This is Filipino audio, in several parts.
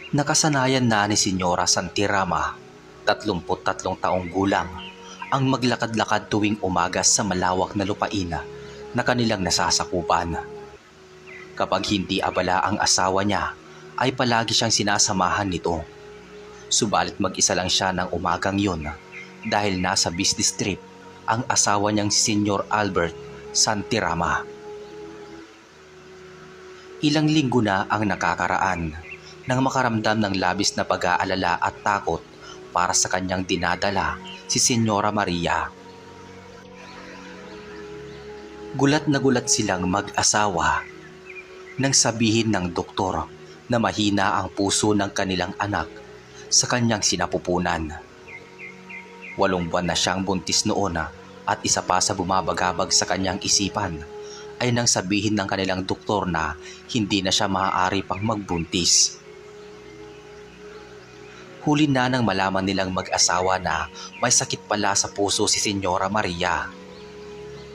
Nakasanayan na ni Senyora Santirama, 33 taong gulang, ang maglakad-lakad tuwing umaga sa malawak na lupain na kanilang nasasakupan. Kapag hindi abala ang asawa niya, ay palagi siyang sinasamahan nito. Subalit mag-isa lang siya ng umagang yun dahil nasa business trip ang asawa niyang si Senyor Albert Santirama. Ilang linggo na ang nakakaraan nang makaramdam ng labis na pag-aalala at takot para sa kanyang dinadala si Senyora Maria. Gulat na gulat silang mag-asawa nang sabihin ng doktor na mahina ang puso ng kanilang anak sa kanyang sinapupunan. 8 buwan na siyang buntis noon at isa pa sa bumabagabag sa kanyang isipan ay nang sabihin ng kanilang doktor na hindi na siya maaari pang magbuntis. Huli na nang malaman nilang mag-asawa na may sakit pala sa puso si Senyora Maria.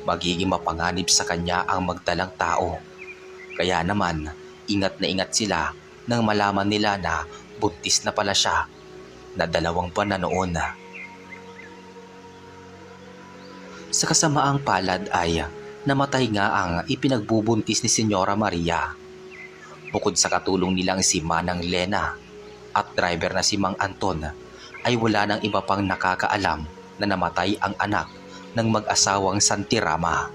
Magiging mapanganib sa kanya ang magdalang tao. Kaya naman, ingat na ingat sila nang malaman nila na buntis na pala siya na 2 buwan na noon. Sa kasamaang palad ay namatay nga ang ipinagbubuntis ni Senyora Maria. Bukod sa katulong nilang si Manang Lena at driver na si Mang Anton, ay wala nang iba pang nakakaalam na namatay ang anak ng mag-asawang Santirama.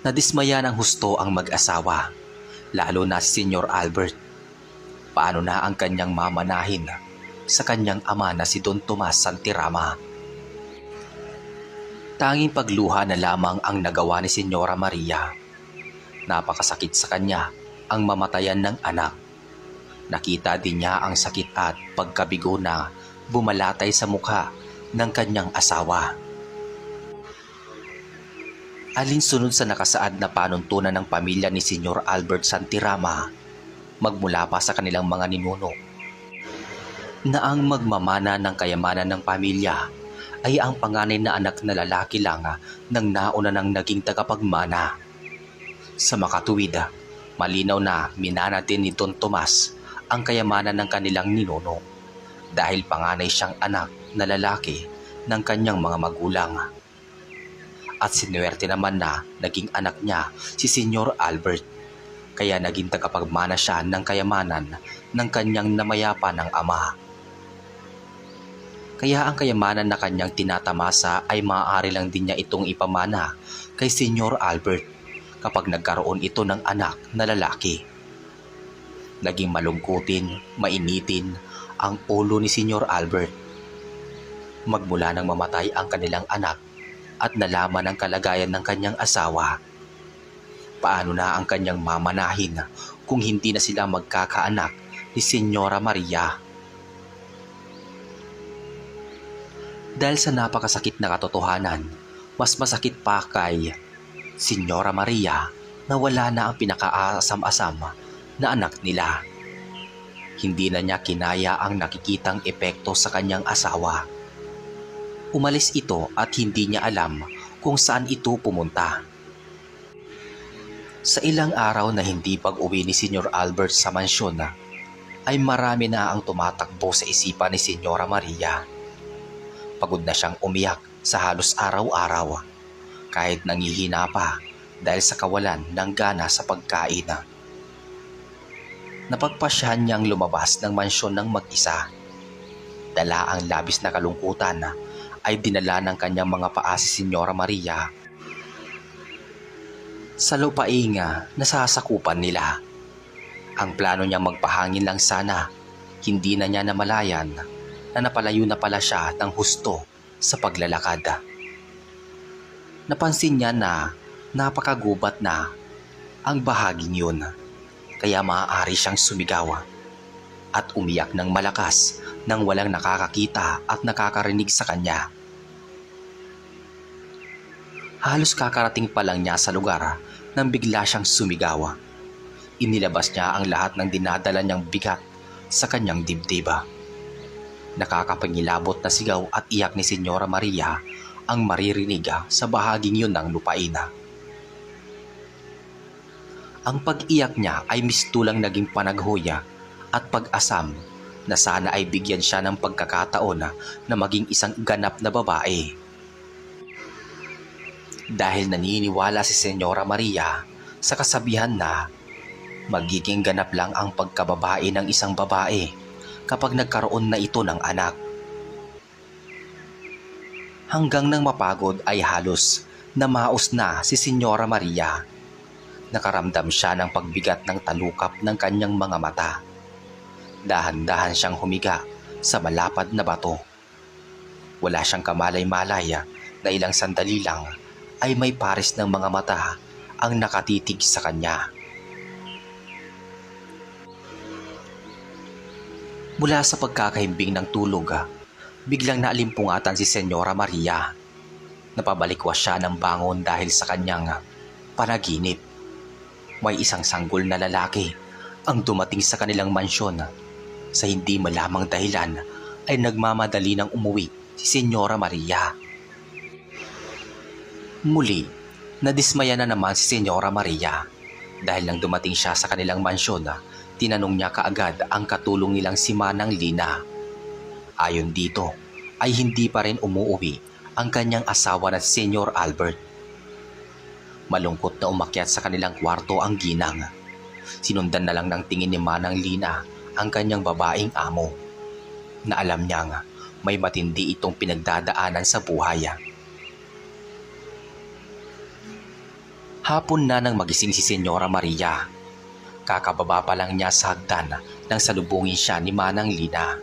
Nadismaya ng husto ang mag-asawa, lalo na si Senyor Albert. Paano na ang kanyang mamanahin sa kanyang ama na si Don Tomas Santirama? Tanging pagluha na lamang ang nagawa ni Senyora Maria. Napakasakit sa kanya ang mamatayan ng anak. Nakita din niya ang sakit at pagkabigo na bumalatay sa mukha ng kanyang asawa. Alinsunod sa nakasaad na panuntunan ng pamilya ni Senyor Albert Santirama, magmula pa sa kanilang mga ninuno, na ang magmamana ng kayamanan ng pamilya ay ang panganay na anak na lalaki lang ng nauna ng naging tagapagmana. Sa makatuwid, malinaw na minana din ni Don Tomas ang kayamanan ng kanilang ninuno dahil panganay siyang anak na lalaki ng kanyang mga magulang. At sinuwerte naman na naging anak niya si Senyor Albert, kaya naging tagapagmana siya ng kayamanan ng kanyang namayapa ng ama. Kaya ang kayamanan na kanyang tinatamasa ay maaari lang din niya itong ipamana kay Senyor Albert kapag nagkaroon ito ng anak na lalaki. Naging malungkutin, mainitin ang ulo ni Senyor Albert. Magmula nang mamatay ang kanilang anak at nalaman ang kalagayan ng kanyang asawa, paano na ang kanyang mamanahin kung hindi na sila magkakaanak ni Senyora Maria? Dahil sa napakasakit na katotohanan, mas masakit pa kay Senyora Maria na wala na ang pinakaasam-asam na anak nila. Hindi na niya kinaya ang nakikitang epekto sa kanyang asawa. Umalis ito at hindi niya alam kung saan ito pumunta. Sa ilang araw na hindi pag-uwi ni Senyor Albert sa mansyon, ay marami na ang tumatakbo sa isipan ni Senyora Maria. Pagod na siyang umiyak sa halos araw-araw, kahit nangihina pa dahil sa kawalan ng gana sa pagkain. Napagpasyahan niyang lumabas ng mansyon ng mag-isa. Dala ang labis na kalungkutan ay dinala ng kanyang mga paa si Senyora Maria sa lupaing nasasakupan nila. Ang plano niyang magpahangin lang sana, hindi na niya namalayan na napalayo na pala siya ng husto sa paglalakad. Napansin niya na napakagubat na ang bahaging yun, kaya maaari siyang sumigaw at umiyak ng malakas nang walang nakakakita at nakakarinig sa kanya. Halos kakarating pa lang niya sa lugar nang bigla siyang sumigaw. Inilabas niya ang lahat ng dinadala niyang bigat sa kanyang dibdib. Nakakapangilabot na sigaw at iyak ni Senyora Maria ang maririnig sa bahaging yun ng lupain. Ang pag-iyak niya ay mistulang naging panaghoya at pag-asam na sana ay bigyan siya ng pagkakataon na maging isang ganap na babae. Dahil naniniwala si Senyora Maria sa kasabihan na magiging ganap lang ang pagkababae ng isang babae kapag nagkaroon na ito ng anak. Hanggang nang mapagod ay halos namaos na si Senyora Maria. Nakaramdam siya ng pagbigat ng talukap ng kanyang mga mata. Dahan-dahan siyang humiga sa malapad na bato. Wala siyang kamalay-malay na ilang sandali lang ay may pares ng mga mata ang nakatitig sa kanya. Mula sa pagkakahimbing ng tulog, biglang naalimpungatan si Senyora Maria. Napabalikwas siya ng bangon dahil sa kanyang panaginip. May isang sanggol na lalaki ang dumating sa kanilang mansyon. Sa hindi malamang dahilan ay nagmamadali ng umuwi si Senyora Maria. Muli, nadismaya na naman si Senyora Maria dahil nang dumating siya sa kanilang mansyon, tinanong niya kaagad ang katulong nilang si Manang Lina. Ayon dito ay hindi pa rin umuuwi ang kanyang asawa na si Senyor Albert. Malungkot na umakyat sa kanilang kwarto ang ginang. Sinundan na lang ng tingin ni Manang Lina ang kanyang babaeng amo, na alam niyang may matindi itong pinagdadaanan sa buhay. Hapon na nang magising si Senyora Maria. Kakababa pa lang niya sa hagdan nang salubungin siya ni Manang Lina.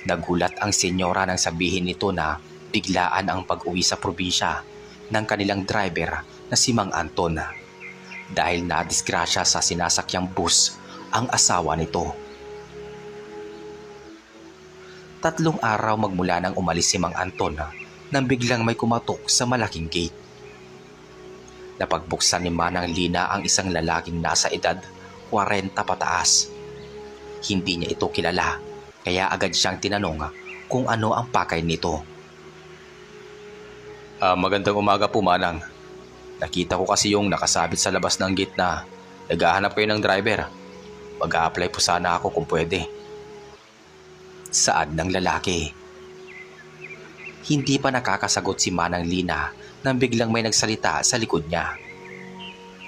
Nagulat ang senyora nang sabihin nito na biglaan ang pag-uwi sa probinsya ng kanilang driver na si Mang Anton dahil nadisgrasya sa sinasakyang bus ang asawa nito. 3 araw magmula nang umalis si Mang Anton nang biglang may kumatok sa malaking gate. Napagbuksan ni Manang Lina ang isang lalaking nasa edad 40 pataas. Hindi niya ito kilala kaya agad siyang tinanong kung ano ang pakay nito. Magandang umaga po, Manang. Nakita ko kasi yung nakasabit sa labas ng gate na naghahanap kayo ng driver. Mag-a-apply po sana ako kung pwede. Saad ng lalaki. Hindi pa nakakasagot si Manang Lina nang biglang may nagsalita sa likod niya.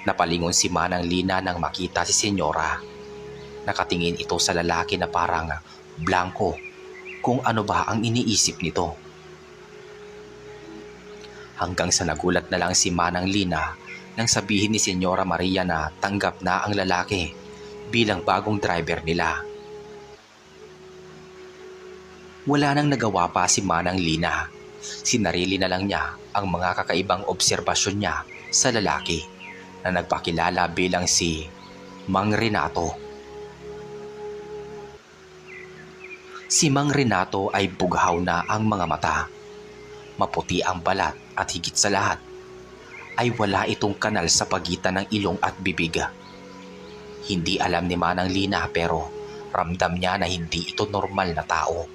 Napalingon si Manang Lina nang makita si Senyora. Nakatingin ito sa lalaki na parang blanko kung ano ba ang iniisip nito. Hanggang sa nagulat na lang si Manang Lina nang sabihin ni Senyora Maria na tanggap na ang lalaki bilang bagong driver nila. Wala nang nagawa pa si Manang Lina. Sinarili na lang niya ang mga kakaibang obserbasyon niya sa lalaki na nagpakilala bilang si Mang Renato. Si Mang Renato ay bughaw na ang mga mata. Maputi ang balat at higit sa lahat ay wala itong kanal sa pagitan ng ilong at bibig. Hindi alam ni Manang Lina pero ramdam niya na hindi ito normal na tao.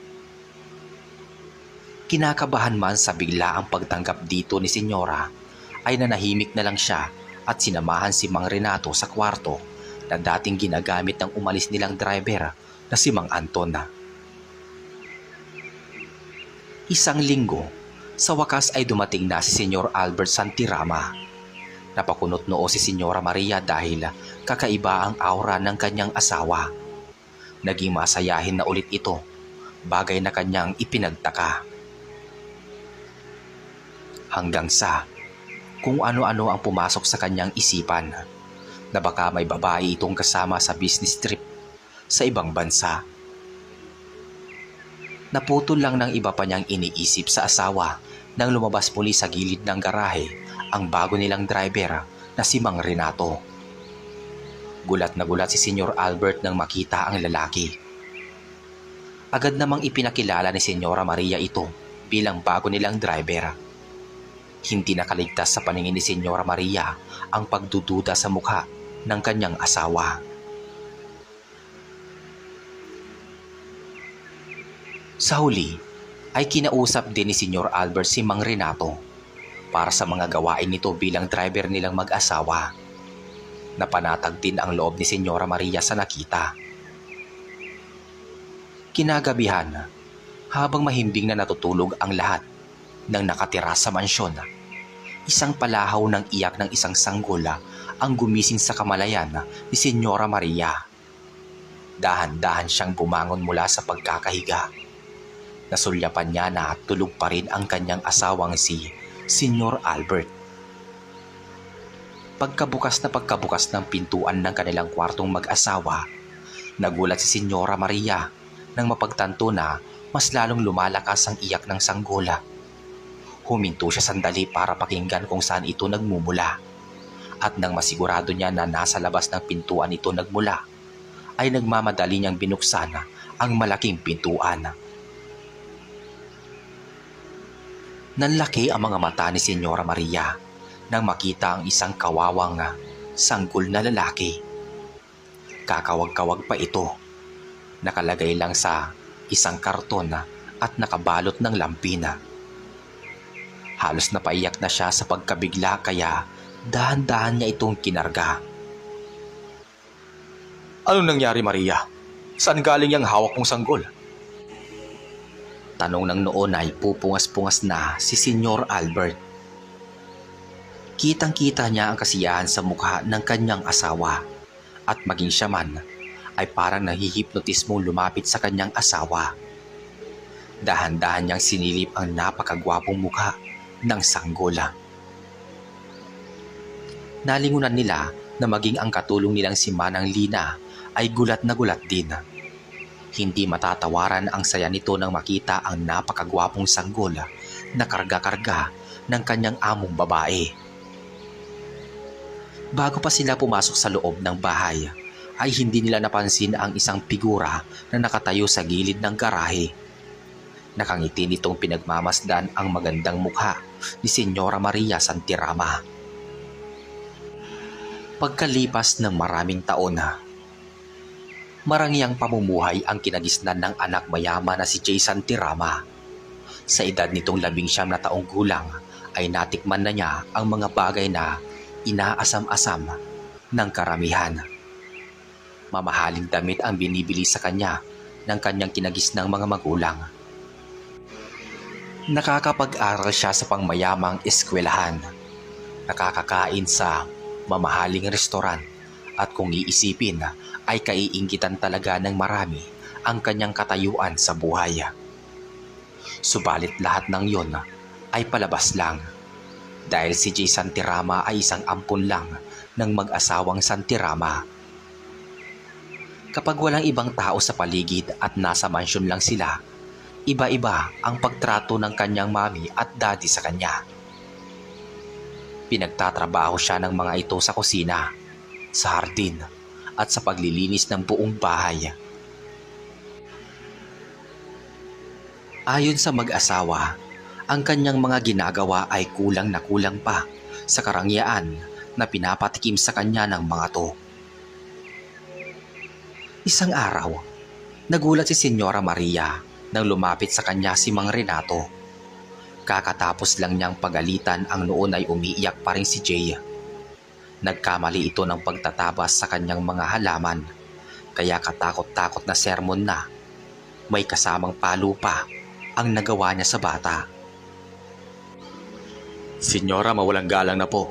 Kinakabahan man sa bigla ang pagtanggap dito ni Senyora ay nanahimik na lang siya at sinamahan si Mang Renato sa kwarto na dating ginagamit ng umalis nilang driver na si Mang Anton. Isang linggo, sa wakas ay dumating na si Senyor Albert Santirama. Napakunot noo si Senyora Maria dahil kakaiba ang aura ng kanyang asawa. Naging masayahin na ulit ito, bagay na kanyang ipinagtaka. Hanggang sa kung ano-ano ang pumasok sa kanyang isipan na baka may babae itong kasama sa business trip sa ibang bansa. Naputol lang ng iba pa niyang iniisip sa asawa nang lumabas muli sa gilid ng garahe ang bago nilang driver na si Mang Renato. Gulat na gulat si Senyor Albert nang makita ang lalaki. Agad namang ipinakilala ni Senyora Maria ito bilang bago nilang driver. Hindi nakaligtas sa paningin ni Senyora Maria ang pagdududa sa mukha ng kanyang asawa. Sa huli ay kinausap din ni Senyor Albert si Mang Renato para sa mga gawain nito bilang driver nilang mag-asawa. Napanatag din ang loob ni Senyora Maria sa nakita. Kinagabihan, habang mahimbing na natutulog ang lahat ng nakatira sa mansyon, isang palahaw ng iyak ng isang sanggol ang gumising sa kamalayan ni Senyora Maria. Dahan-dahan siyang bumangon mula sa pagkakahiga. Nasulyapan niya na tulog pa rin ang kanyang asawang si Senyor Albert. Pagkabukas ng pintuan ng kanilang kwartong mag-asawa, nagulat si Senyora Maria nang mapagtanto na mas lalong lumalakas ang iyak ng sanggola. Huminto siya sandali para pakinggan kung saan ito nagmumula. At nang masigurado niya na nasa labas ng pintuan ito nagmula, ay nagmamadali niyang binuksan ang malaking pintuan. Nanlaki ang mga mata ni Senyora Maria nang makita ang isang kawawang sanggol na lalaki. Kakawag-kawag pa ito. Nakalagay lang sa isang karton at nakabalot ng lampina. Halos napaiyak na siya sa pagkabigla kaya dahan-dahan niya itong kinarga. "Anong nangyari, Maria? Saan galing yung hawak mong sanggol?" Tanong ng noon ay pupungas-pungas na si Senyor Albert. Kitang-kita niya ang kasiyahan sa mukha ng kanyang asawa at maging siya man ay parang nahihipnotismong lumapit sa kanyang asawa. Dahan-dahan niyang sinilip ang napakagwapong mukha ng sanggola. Nalingunan nila na maging ang katulong nilang si Manang Lina ay gulat na gulat din. Hindi matatawaran ang saya nito nang makita ang napakagwapong sanggol na karga-karga ng kanyang among babae. Bago pa sila pumasok sa loob ng bahay, ay hindi nila napansin ang isang figura na nakatayo sa gilid ng garahe. Nakangiti nitong pinagmamasdan ang magandang mukha ni Senyora Maria Santirama. Pagkalipas ng maraming taon, marangyang pamumuhay ang kinagisnan ng anak mayaman na si Jay Santirama. Sa edad nitong 19 na taong gulang ay natikman na niya ang mga bagay na inaasam-asam ng karamihan. Mamahaling damit ang binibili sa kanya ng kanyang kinagisnang mga magulang. Nakakapag-aral siya sa pangmayamang eskwelahan. Nakakakain sa mamahaling restoran at kung iisipin ay kaiinggitan talaga ng marami ang kanyang katayuan sa buhay. Subalit lahat ng yon ay palabas lang dahil si Jay Santirama ay isang ampon lang ng mag-asawang Santirama. Kapag walang ibang tao sa paligid at nasa mansyon lang sila, iba-iba ang pagtrato ng kanyang mami at daddy sa kanya. Pinagtatrabaho siya ng mga ito sa kusina, sa hardin at sa paglilinis ng buong bahay. Ayon sa mag-asawa, ang kanyang mga ginagawa ay kulang na kulang pa sa karangyaan na pinapatikim sa kanya ng mga to. Isang araw, nagulat si Senyora Maria nang lumapit sa kanya si Mang Renato. Kakatapos lang niyang pagalitan ang noon ay umiiyak pa rin si Jay. Nagkamali ito ng pagtatabas sa kanyang mga halaman, kaya katakot-takot na sermon na may kasamang palo pa ang nagawa niya sa bata. "Senyora, mawalang galang na po.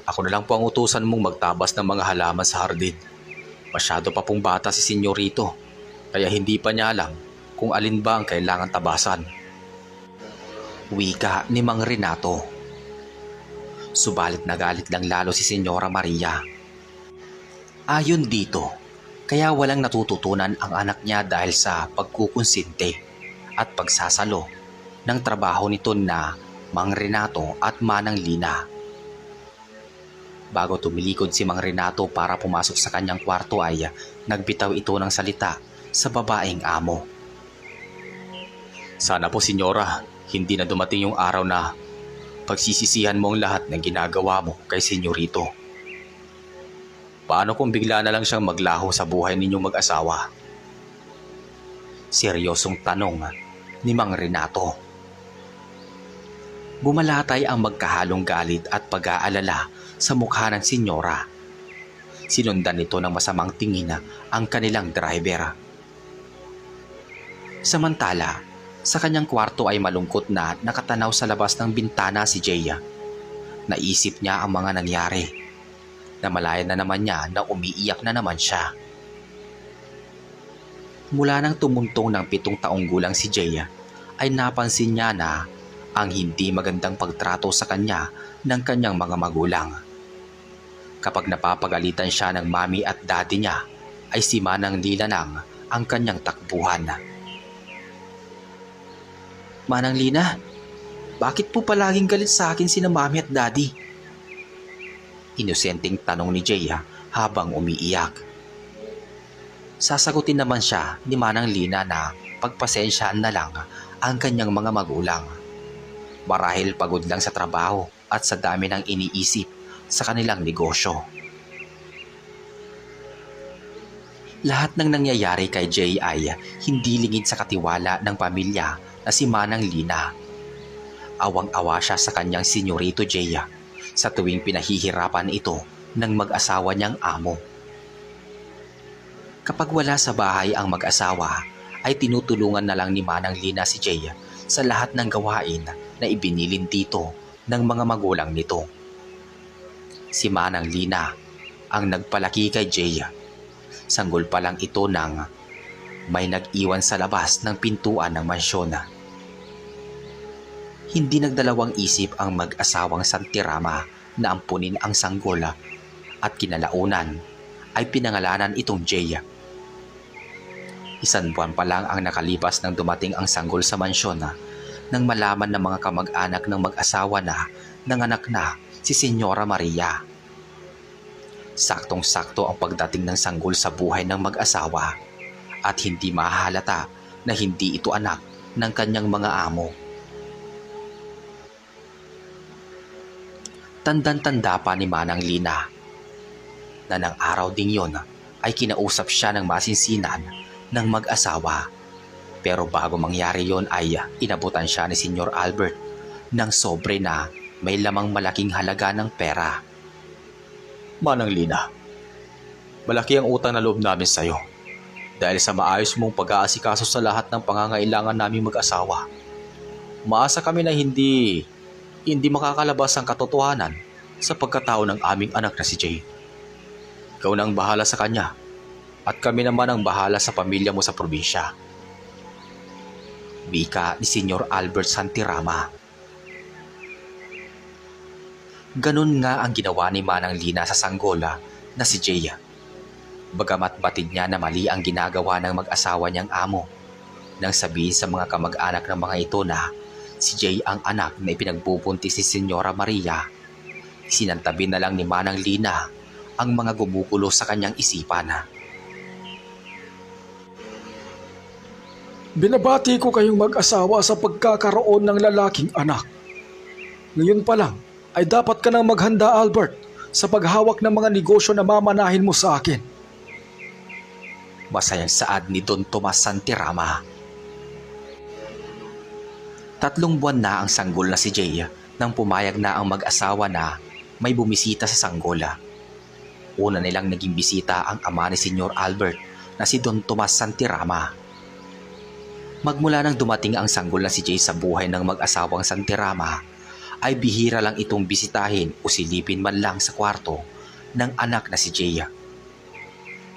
Ako na lang po ang utusan mong magtabas ng mga halaman sa hardin. Masyado pa pong bata si senyorito, kaya hindi pa niya alam kung alin ba ang kailangan tabasan." Wika ni Mang Renato. Subalit nagalit lang lalo si Senyora Maria. Ayon dito, kaya walang natututunan ang anak niya dahil sa pagkukonsinte at pagsasalo ng trabaho nito na Mang Renato at Manang Lina. Bago tumilikod si Mang Renato para pumasok sa kanyang kwarto ay nagbitaw ito ng salita sa babaeng amo. "Sana po, Senyora, hindi na dumating yung araw na pagsisisihan mo ang lahat ng ginagawa mo kay senyorito. Paano kung bigla na lang siyang maglaho sa buhay ninyong mag-asawa?" Seryosong tanong ni Mang Renato. Bumalatay ang magkahalong galit at pag-aalala sa mukha ng senyora. Sinundan nito ng masamang tingin ang kanilang driver. Samantala, sa kanyang kwarto ay malungkot na nakatanaw sa labas ng bintana si Jay. Naisip niya ang mga nangyari. Namalayan na naman niya na umiiyak na naman siya. Mula nang tumuntong ng 7 taong gulang si Jay, ay napansin niya na ang hindi magandang pagtrato sa kanya ng kanyang mga magulang. Kapag napapagalitan siya ng mami at daddy niya, ay si Manang Lina nang ang kanyang takbuhan. Manang Lina, bakit po palaging galit sa akin sina mami at daddy? Inosenteng tanong ni Jay habang umiiyak. Sasagutin naman siya ni Manang Lina na pagpasensyaan na lang ang kanyang mga magulang. Marahil pagod lang sa trabaho at sa dami ng iniisip sa kanilang negosyo. Lahat ng nangyayari kay Jay ay hindi lingid sa katiwala ng pamilya na si Manang Lina. Awang-awa siya sa kanyang senyorito Jay sa tuwing pinahihirapan ito ng mag-asawa niyang amo. Kapag wala sa bahay ang mag-asawa, ay tinutulungan na lang ni Manang Lina si Jay sa lahat ng gawain na ibinilin dito ng mga magulang nito. Si Manang Lina ang nagpalaki kay Jay. Sanggol pa lang ito nang may nag-iwan sa labas ng pintuan ng mansyon. Hindi nagdalawang isip ang mag-asawang Santirama na ampunin ang sanggol at kinalaunan ay pinangalanan itong Jay. 1 buwan pa lang ang nakalipas nang dumating ang sanggol sa mansyon nang malaman ng mga kamag-anak ng mag-asawa na nanganak na si Senyora Maria. Saktong-sakto ang pagdating ng sanggol sa buhay ng mag-asawa at hindi mahahalata na hindi ito anak ng kanyang mga amo. Tandang-tanda pa ni Manang Lina na ng araw ding yon ay kinausap siya ng masinsinan ng mag-asawa. Pero bago mangyari yon ay inabutan siya ni Senyor Albert ng sobre na may lamang malaking halaga ng pera. Manang Lina, malaki ang utang na loob namin sa iyo dahil sa maayos mong pag-aasikaso sa lahat ng pangangailangan naming mag-asawa. Umaasa kami na hindi makakalabas ang katotohanan sa pagkatao ng aming anak na si Jay. Ikaw na ang bahala sa kanya at kami naman ang bahala sa pamilya mo sa probinsya. Wika ni Senyor Albert Santirama. Ganun nga ang ginawa ni Manang Lina sa sanggola na si Jay. Bagamat batid niya na mali ang ginagawa ng mag-asawa niyang amo, nang sabihin sa mga kamag-anak ng mga ito na si Jay ang anak na ipinagbubuntis ni Senyora Maria, sinantabi na lang ni Manang Lina ang mga gumugulo sa kanyang isipan. Binabati ko kayong mag-asawa sa pagkakaroon ng lalaking anak. Ngayon pa lang ay dapat ka nang maghanda, Albert, sa paghawak ng mga negosyo na mamanahin mo sa akin. Masayang saad ni Don Tomas Santirama. 3 buwan na ang sanggol na si Jay nang pumayag na ang mag-asawa na may bumisita sa sanggola. Una nilang naging bisita ang ama ni Senyor Albert na si Don Tomas Santirama. Magmula nang dumating ang sanggol na si Jay sa buhay ng mag-asawang Santirama, ay bihira lang itong bisitahin o silipin man lang sa kwarto ng anak na si Jay.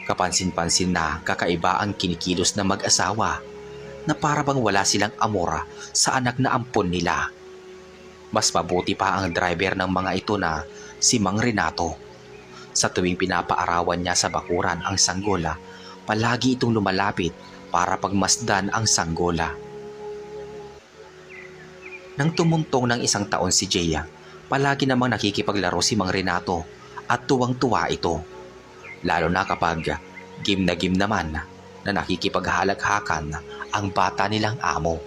Kapansin-pansin na kakaiba ang kinikilos ng mag-asawa na para bang wala silang amora sa anak na ampon nila. Mas mabuti pa ang driver ng mga ito na si Mang Renato. Sa tuwing pinapaarawan niya sa bakuran ang sanggola, palagi itong lumalapit para pagmasdan ang sanggola. Nang tumuntong ng 1 taon si Jay, palagi namang nakikipaglaro si Mang Renato at tuwang-tuwa ito. Lalo na kapag game na game naman na nakikipaghalaghakan ang bata nilang amo.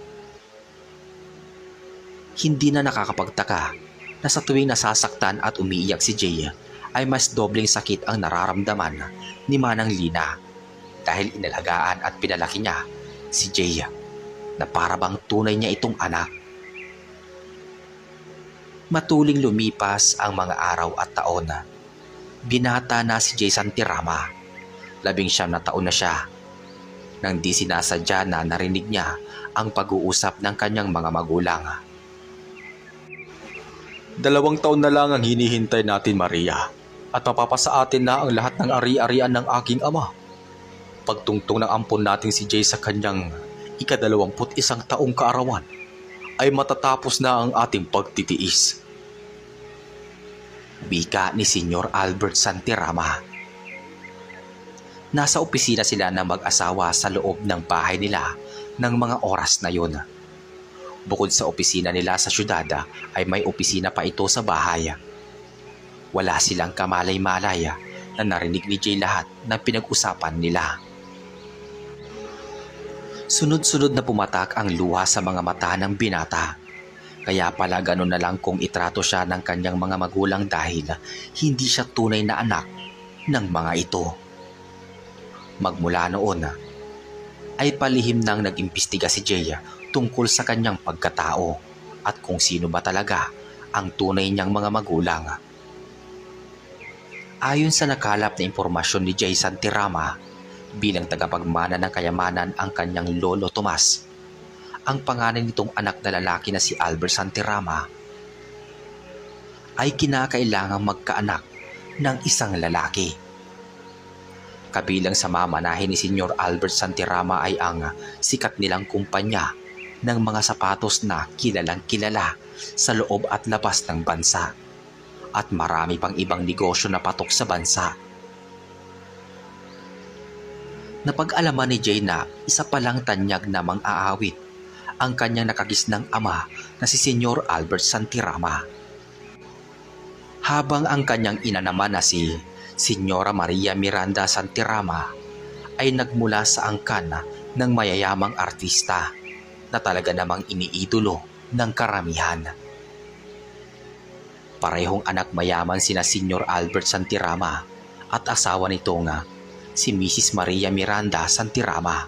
Hindi na nakakapagtaka na sa tuwing nasasaktan at umiiyak si Jay ay mas dobleng sakit ang nararamdaman ni Manang Lina dahil inalagaan at pinalaki niya si Jay na para bang tunay niya itong anak. Matuling lumipas ang mga araw at taon. Binata na si Jay Santirama. 19 na taon na siya. Nang di sinasadya na narinig niya ang pag-uusap ng kanyang mga magulang. 2 taon na lang ang hinihintay natin, Maria. At mapapasa atin na ang lahat ng ari-arian ng aking ama. Pagtungtong ng ampon natin si Jay sa kanyang ika-21 taong kaarawan, ay matatapos na ang ating pagtitiis. Bika ni Senyor Albert Santirama. Nasa opisina sila ng mag-asawa sa loob ng bahay nila ng mga oras na yun. Bukod sa opisina nila sa syudad ay may opisina pa ito sa bahay. Wala silang kamalay-malay na narinig ni Jay lahat ng pinag-usapan nila. Sunod-sunod na pumatak ang luha sa mga mata ng binata. Kaya pala ganun na lang kung itrato siya ng kanyang mga magulang dahil hindi siya tunay na anak ng mga ito. Magmula noon ay palihim nang nag-imbestiga si Jay tungkol sa kanyang pagkatao at kung sino ba talaga ang tunay niyang mga magulang. Ayon sa nakalap na impormasyon ni Jay Santirama, bilang tagapagmana ng kayamanan ang kanyang lolo Tomas, ang panganay nitong anak na lalaki na si Albert Santirama ay kinakailangang magkaanak ng isang lalaki. Kabilang sa mamanahin ni Senyor Albert Santirama ay ang sikat nilang kumpanya ng mga sapatos na kilalang kilala sa loob at labas ng bansa at marami pang ibang negosyo na patok sa bansa. Napag-alaman ni Jay na isa palang tanyag na mang-aawit ang kanyang nakagisnang ama na si Senyor Albert Santirama. Habang ang kanyang ina naman na si Senyora Maria Miranda Santirama ay nagmula sa angkan ng mayayamang artista na talaga namang iniidolo ng karamihan. Parehong anak mayaman sina Senyor Albert Santirama at asawa nito nga si Mrs. Maria Miranda Santirama.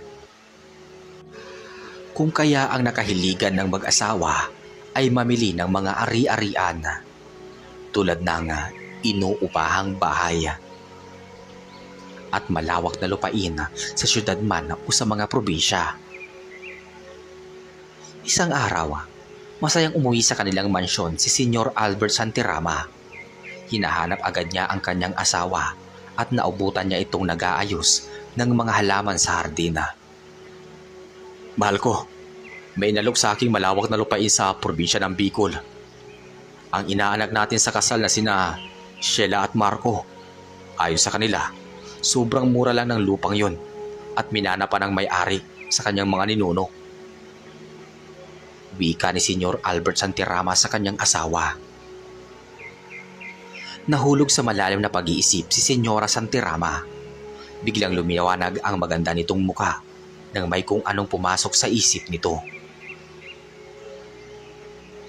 Kung kaya ang nakahiligan ng mag-asawa ay mamili ng mga ari-arian tulad ng inuupahang bahay at malawak na lupain sa syudad man o sa mga probinsya. Isang araw, masayang umuwi sa kanilang mansyon si Senyor Albert Santirama. Hinahanap agad niya ang kanyang asawa at naubutan niya itong nag-aayos ng mga halaman sa hardina. Mahal ko, may inalok sa aking malawak na lupain sa probinsya ng Bicol. Ang inaanak natin sa kasal na sina Sheila at Marco. Ayon sa kanila, sobrang mura lang ng lupang yon at minana pa ng may-ari sa kanyang mga ninuno. Wika ni Senyor Albert Santirama sa kanyang asawa. Nahulog sa malalim na pag-iisip si Senyora Santirama. Biglang lumiwanag ang maganda nitong muka nang may kung anong pumasok sa isip nito.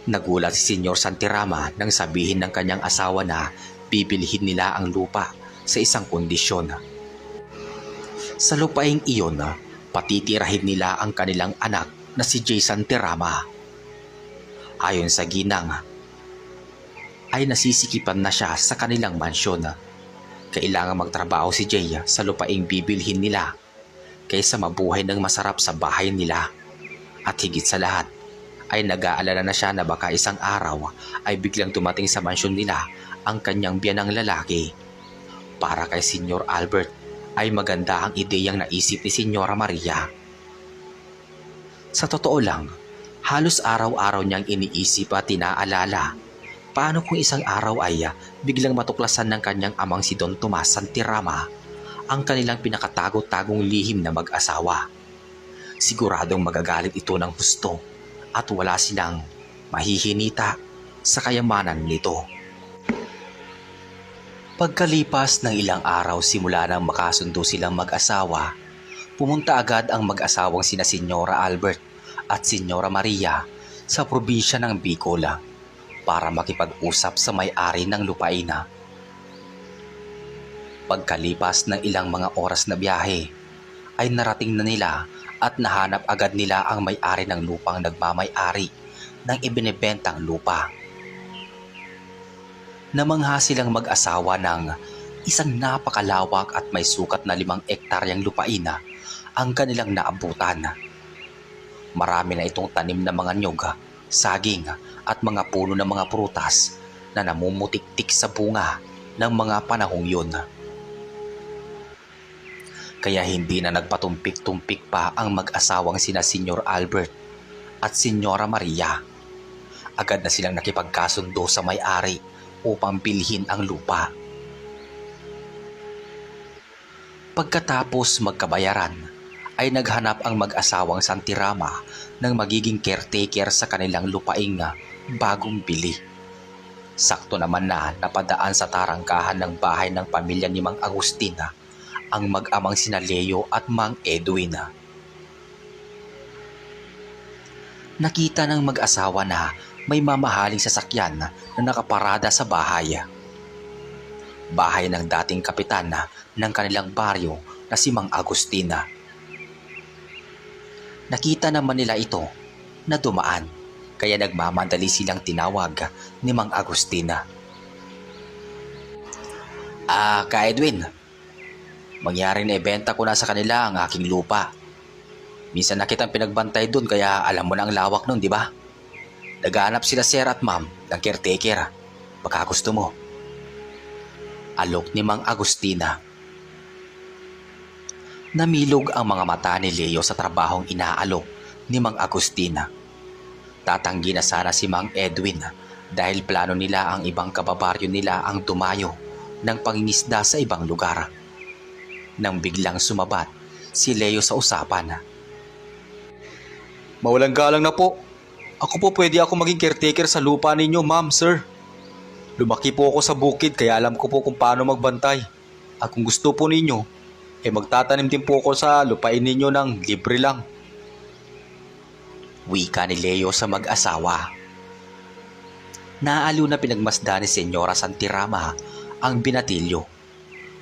Nagulat si Senyor Santirama nang sabihin ng kanyang asawa na bibilhin nila ang lupa sa isang kondisyon. Sa lupaing iyon, patitirahin nila ang kanilang anak na si Jay Santirama. Ayon sa ginang, ay nasisikipan na siya sa kanilang mansyon. Kailangan magtrabaho si Jay sa lupaing bibilhin nila kaysa mabuhay ng masarap sa bahay nila. At higit sa lahat ay nag-aalala na siya na baka isang araw ay biglang dumating sa mansyon nila ang kanyang biyanang lalaki. Para kay Senyor Albert ay maganda ang ideyang naisip ni Senyora Maria. Sa totoo lang, halos araw-araw niyang iniisip at inaalala paano kung isang araw ay biglang matuklasan ng kanyang amang si Don Tomas Santirama ang kanilang pinakatago-tagong lihim na mag-asawa. Siguradong magagalit ito ng husto at wala silang mahihinita sa kayamanan nito. Pagkalipas ng ilang araw simula nang makasundo silang mag-asawa, pumunta agad ang mag-asawang sina Senyora Albert at Senyora Maria sa probinsya ng Bicol para makipag-usap sa may-ari ng lupain. Pagkalipas ng ilang mga oras na biyahe, ay narating na nila at nahanap agad nila ang may-ari ng lupang nagmamay-ari ng ibinebentang lupa. Namangha silang mag-asawa ng Isang napakalawak at may sukat na 5 ektaryang lupain ang kanilang naabutan. Marami na itong tanim na mga nyog, saging at mga puno ng mga prutas na namumutik-tik sa bunga ng mga panahong yun. Kaya hindi na nagpatumpik-tumpik pa ang mag-asawang sina Senyor Albert at Senyora Maria. Agad na silang nakipagkasundo sa may-ari upang bilhin ang lupa. Pagkatapos magkabayaran, ay naghanap ang mag-asawang Santirama ng magiging caretaker sa kanilang lupaing bagong bili. Sakto naman na napadaan sa tarangkahan ng bahay ng pamilya ni Mang Agustin ang mag-amang sina Leo at Mang Edwin. Nakita ng mag-asawa na may mamahaling sasakyan na nakaparada sa bahay. Bahay ng dating kapitan ng kanilang baryo na si Mang Agustin. Nakita naman nila ito na dumaan, kaya nagmamadali silang tinawag ni Mang Agustin. Ka Edwin, mangyari na ibenta ko na sa kanila ang aking lupa. Minsan na kitang pinagbantay dun kaya alam mo na ang lawak nun, di ba? Naghahanap sila sir at ma'am ng caretaker. Baka gusto mo. Alok ni Mang Agustina. Namilog ang mga mata ni Leo sa trabahong inaalok ni Mang Agustina. Tatanggi na sana si Mang Edwin dahil plano nila ang ibang kababaryo nila ang dumayo ng pangingisda sa ibang lugar. Nang biglang sumabat si Leo sa usapan. Mawalang galang na po. Ako po pwede ako maging caretaker sa lupa ninyo, ma'am, sir. Lumaki po ako sa bukid kaya alam ko po kung paano magbantay. At kung gusto po ninyo, magtatanim din po ako sa lupain ninyo ng libre lang. Wika ni Leo sa mag-asawa. Naaliw na pinagmasda ni Senyora Santirama ang binatilyo.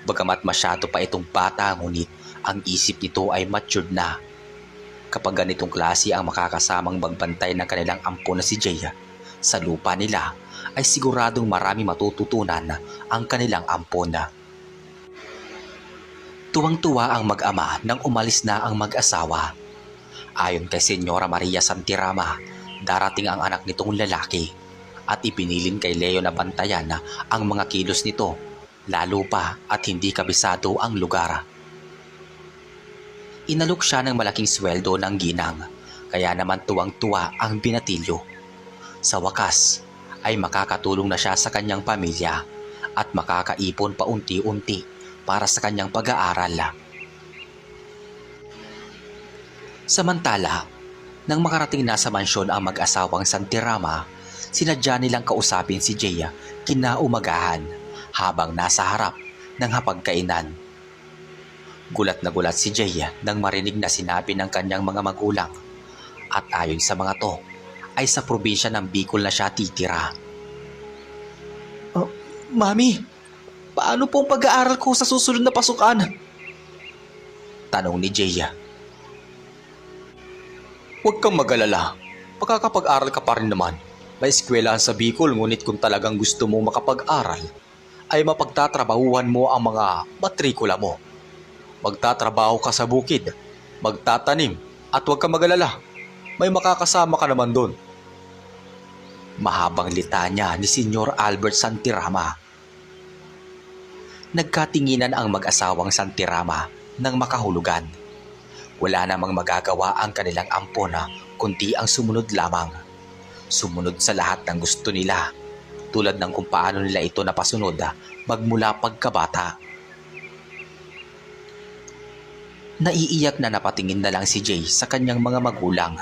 Bagamat masyado pa itong bata, ngunit ang isip nito ay matured na. Kapag ganitong klase ang makakasamang magbantay ng kanilang ampon na si Jay sa lupa nila, ay siguradong marami matututunan ang kanilang ampon. Tuwang-tuwa ang mag-ama nang umalis na ang mag-asawa. Ayon kay Senyora Maria Santirama, darating ang anak nitong lalaki at ipinilin kay Leo na bantayan ang mga kilos nito, lalo pa at hindi kabisado ang lugar. Inalok siya ng malaking sweldo ng ginang, kaya naman tuwang-tuwa ang binatilyo. Sa wakas, ay makakatulong na siya sa kanyang pamilya at makakaipon paunti-unti para sa kanyang pag-aaral. Samantala, nang makarating na sa mansyon ang mag-asawang Santirama, sinadya nilang kausapin si Jay kinaumagahan habang nasa harap ng hapagkainan. Gulat na gulat si Jay nang marinig na sinabi ng kanyang mga magulang at ayon sa mga to ay sa probinsya ng Bicol na siya titira. Mami, paano po ang pag-aaral ko sa susunod na pasukan? Tanong ni Jay. Huwag kang mag-alala, makakapag-aral ka pa rin naman. May eskwelahan sa Bicol, ngunit kung talagang gusto mong makapag-aral, ay mapagtatrabahuhan mo ang mga matrikula mo. Magtatrabaho ka sa bukid, magtatanim, at huwag kang mag-alala, may makakasama ka naman doon. Mahabang litanya ni Senyor Albert Santirama. Nagkatinginan ang mag-asawang Santirama ng makahulugan. Wala namang magagawa ang kanilang ampon kundi ang sumunod lamang. Sumunod sa lahat ng gusto nila, tulad ng kung paano nila ito napasunod magmula pagkabata. Naiiyak na napatingin na lang si Jay sa kanyang mga magulang.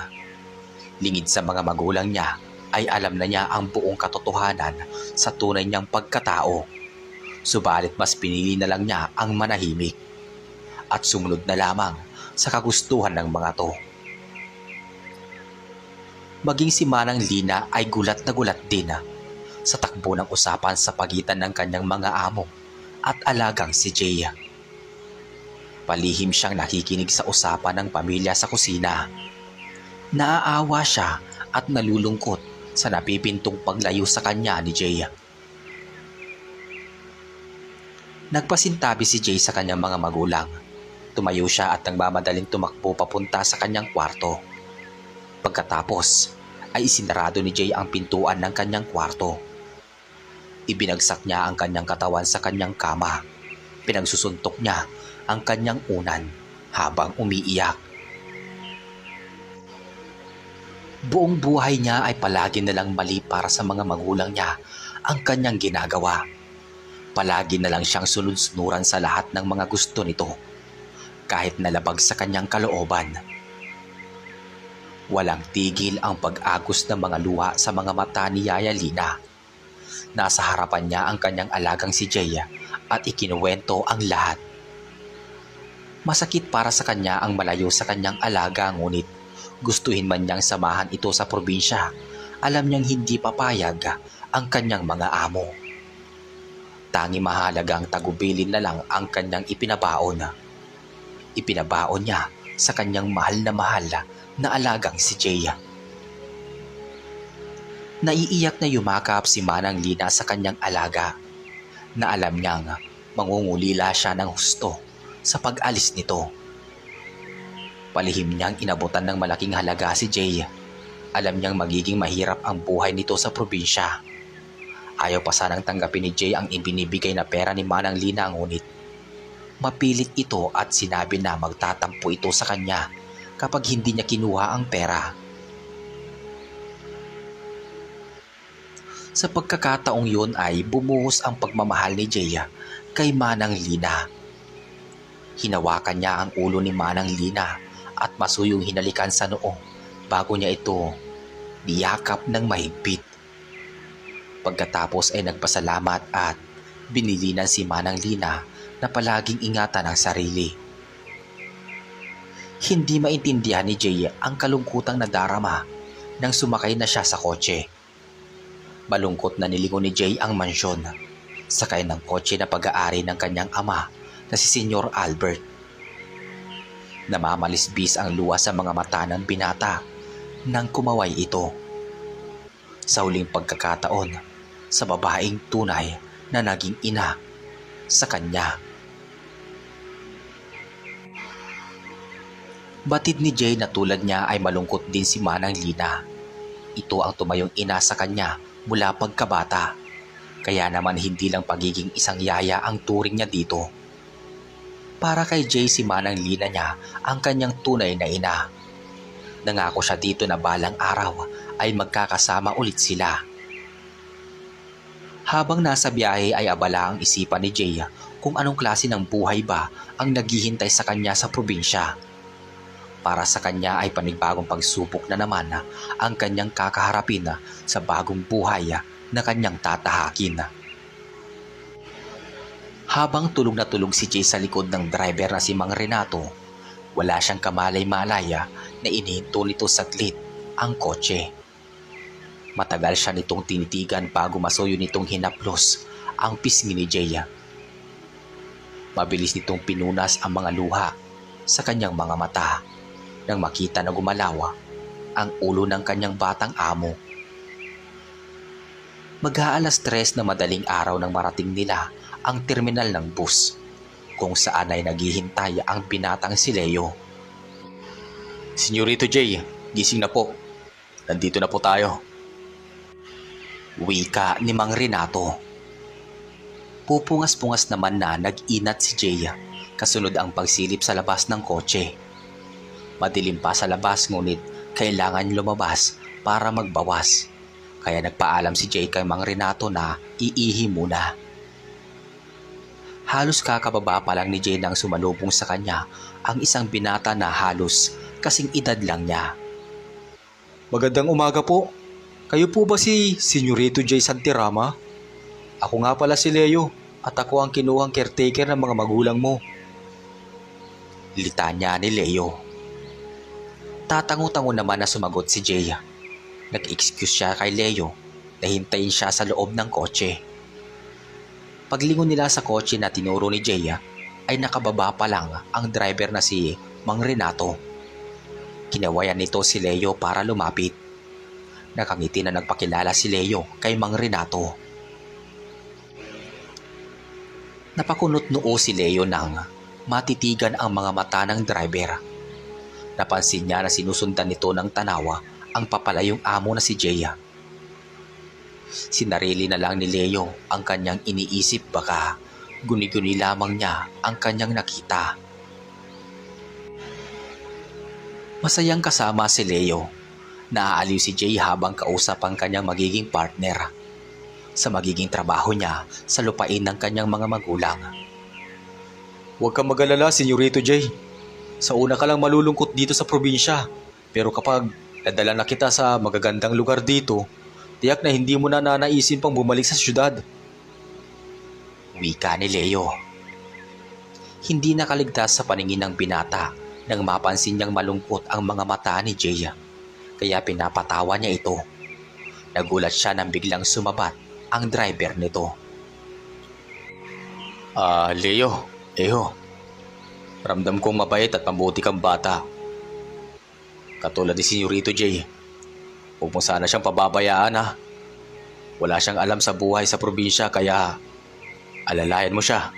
Lingid sa mga magulang niya ay alam na niya ang buong katotohanan sa tunay niyang pagkatao. Subalit mas pinili na lang niya ang manahimik at sumunod na lamang sa kagustuhan ng mga to. Maging si Manang Lina ay gulat na gulat din sa takbo ng usapan sa pagitan ng kanyang mga amo at alagang si Jay. Palihim siyang nakikinig sa usapan ng pamilya sa kusina. Naaawa siya at nalulungkot sa napipintong paglayo sa kanya ni Jay. Nagpasintabi si Jay sa kanyang mga magulang. Tumayo siya at nagmamadaling tumakbo papunta sa kanyang kwarto. Pagkatapos ay isinarado ni Jay ang pintuan ng kanyang kwarto. Ibinagsak niya ang kanyang katawan sa kanyang kama. Pinagsusuntok niya ang kanyang unan habang umiiyak. Buong buhay niya ay palagi nalang mali para sa mga magulang niya ang kanyang ginagawa. Palagi na lang siyang sunod-sunuran sa lahat ng mga gusto nito, kahit nalabag sa kanyang kalooban. Walang tigil ang pag-agos ng mga luha sa mga mata ni Yaya Lina. Nasa harapan niya ang kanyang alagang si Jay at ikinuwento ang lahat. Masakit para sa kanya ang malayo sa kanyang alaga, ngunit gustuhin man niyang samahan ito sa probinsya, alam niyang hindi papayag ang kanyang mga amo. Tangi mahalagang tagubilin na lang ang kanyang ipinabaon. Ipinabaon niya sa kanyang mahal na alagang si Jay. Naiiyak na yumakap si Manang Lina sa kanyang alaga, na alam niyang mangungulila siya ng husto sa pag-alis nito. Palihim niyang inabutan ng malaking halaga si Jay. Alam niyang magiging mahirap ang buhay nito sa probinsya. Ayaw pa sanang tanggapin ni Jay ang ibinibigay na pera ni Manang Lina, ngunit mapilit ito at sinabi na magtatampo ito sa kanya kapag hindi niya kinuha ang pera. Sa pagkakataong yun ay bumuhos ang pagmamahal ni Jay kay Manang Lina. Hinawakan niya ang ulo ni Manang Lina at masuyong hinalikan sa noo bago niya ito niyakap ng mahigpit. Pagkatapos ay nagpasalamat at binilinan si Manang Lina na palaging ingatan ang sarili. Hindi maintindihan ni Jay ang kalungkutang nadarama nang sumakay na siya sa kotse. Malungkot na nilingon ni Jay ang mansyon, sakay ng kotse na pag-aari ng kanyang ama na si Senyor Albert. Namamalisbis ang luha sa mga mata ng binata nang kumaway ito. Sa huling pagkakataon, sa babaeng tunay na naging ina sa kanya. Batid ni Jay na tulad niya ay malungkot din si Manang Lina. Ito ang tumayong ina sa kanya mula pagkabata. Kaya naman hindi lang pagiging isang yaya ang turing niya dito. Para kay Jay, si Manang Lina niya ang kanyang tunay na ina. Nangako siya dito na balang araw ay magkakasama ulit sila. Habang nasa biyahe ay abala ang isipan ni Jay kung anong klase ng buhay ba ang naghihintay sa kanya sa probinsya. Para sa kanya ay panibagong pagsubok na naman ang kanyang kakaharapin sa bagong buhay na kanyang tatahakin. Habang tulog na tulog si Jay sa likod ng driver na si Mang Renato, wala siyang kamalay-malay na inihinto nito saglit ang kotse. Matagal siya nitong tinitigan bago masuyo nitong hinaplos ang pisngi ni Jay. Mabilis nitong pinunas ang mga luha sa kanyang mga mata nang makita na gumalaw ang ulo ng kanyang batang amo. Mag-aalas 3 na madaling araw nang marating nila ang terminal ng bus, kung saan ay naghihintay ang binatang si Leo. Senyorito Jay, gising na po. Nandito na po tayo. Wika ni Mang Renato. Pupungas-pungas naman na nag-inat si Jay, kasunod ang pagsilip sa labas ng kotse. Madilim pa sa labas, ngunit kailangan lumabas para magbawas. Kaya nagpaalam si Jay kay Mang Renato na iihi muna. Halos kakababa pa lang ni Jay nang sumalubong sa kanya ang isang binata na halos kasing edad lang niya. Magandang umaga po. Kayo po ba si Senyorito Jay Santirama? Ako nga pala si Leo at ako ang kinuhang caretaker ng mga magulang mo. Litanya ni Leo. Tatango-tango naman na sumagot si Jay. Nag-excuse siya kay Leo na hintayin siya sa loob ng kotse. Paglingon nila sa kotse na tinuro ni Jay ay nakababa pa lang ang driver na si Mang Renato. Kinawayan nito si Leo para lumapit. Nakangiti na nagpakilala si Leo kay Mang Renato. Napakunot noo si Leo nang matitigan ang mga mata ng driver. Napansin niya na sinusundan nito ng tanawa ang papalayong amo na si Jaya. Sinarili na lang ni Leo ang kanyang iniisip, baka guni-guni lamang niya ang kanyang nakita. Masayang kasama si Leo. Naaaliw si Jay habang kausap ang kanyang magiging partner sa magiging trabaho niya sa lupain ng kanyang mga magulang. Huwag kang mag-alala, Senyorito Jay. Sa una ka lang malulungkot dito sa probinsya. Pero kapag nadala na kita sa magagandang lugar dito, tiyak na hindi mo na nanaisin pang bumalik sa syudad. Wika ni Leo. Hindi nakaligtas sa paningin ng binata nang mapansin niyang malungkot ang mga mata ni Jay. Kaya pinapatawa niya ito. Nagulat siya nang biglang sumabat ang driver nito. Leo, ramdam kong mabait at mabuti kang bata. Katulad ni Senyorito Jay. Huwag mo sana siyang pababayaan ha. Wala siyang alam sa buhay sa probinsya kaya alalayan mo siya.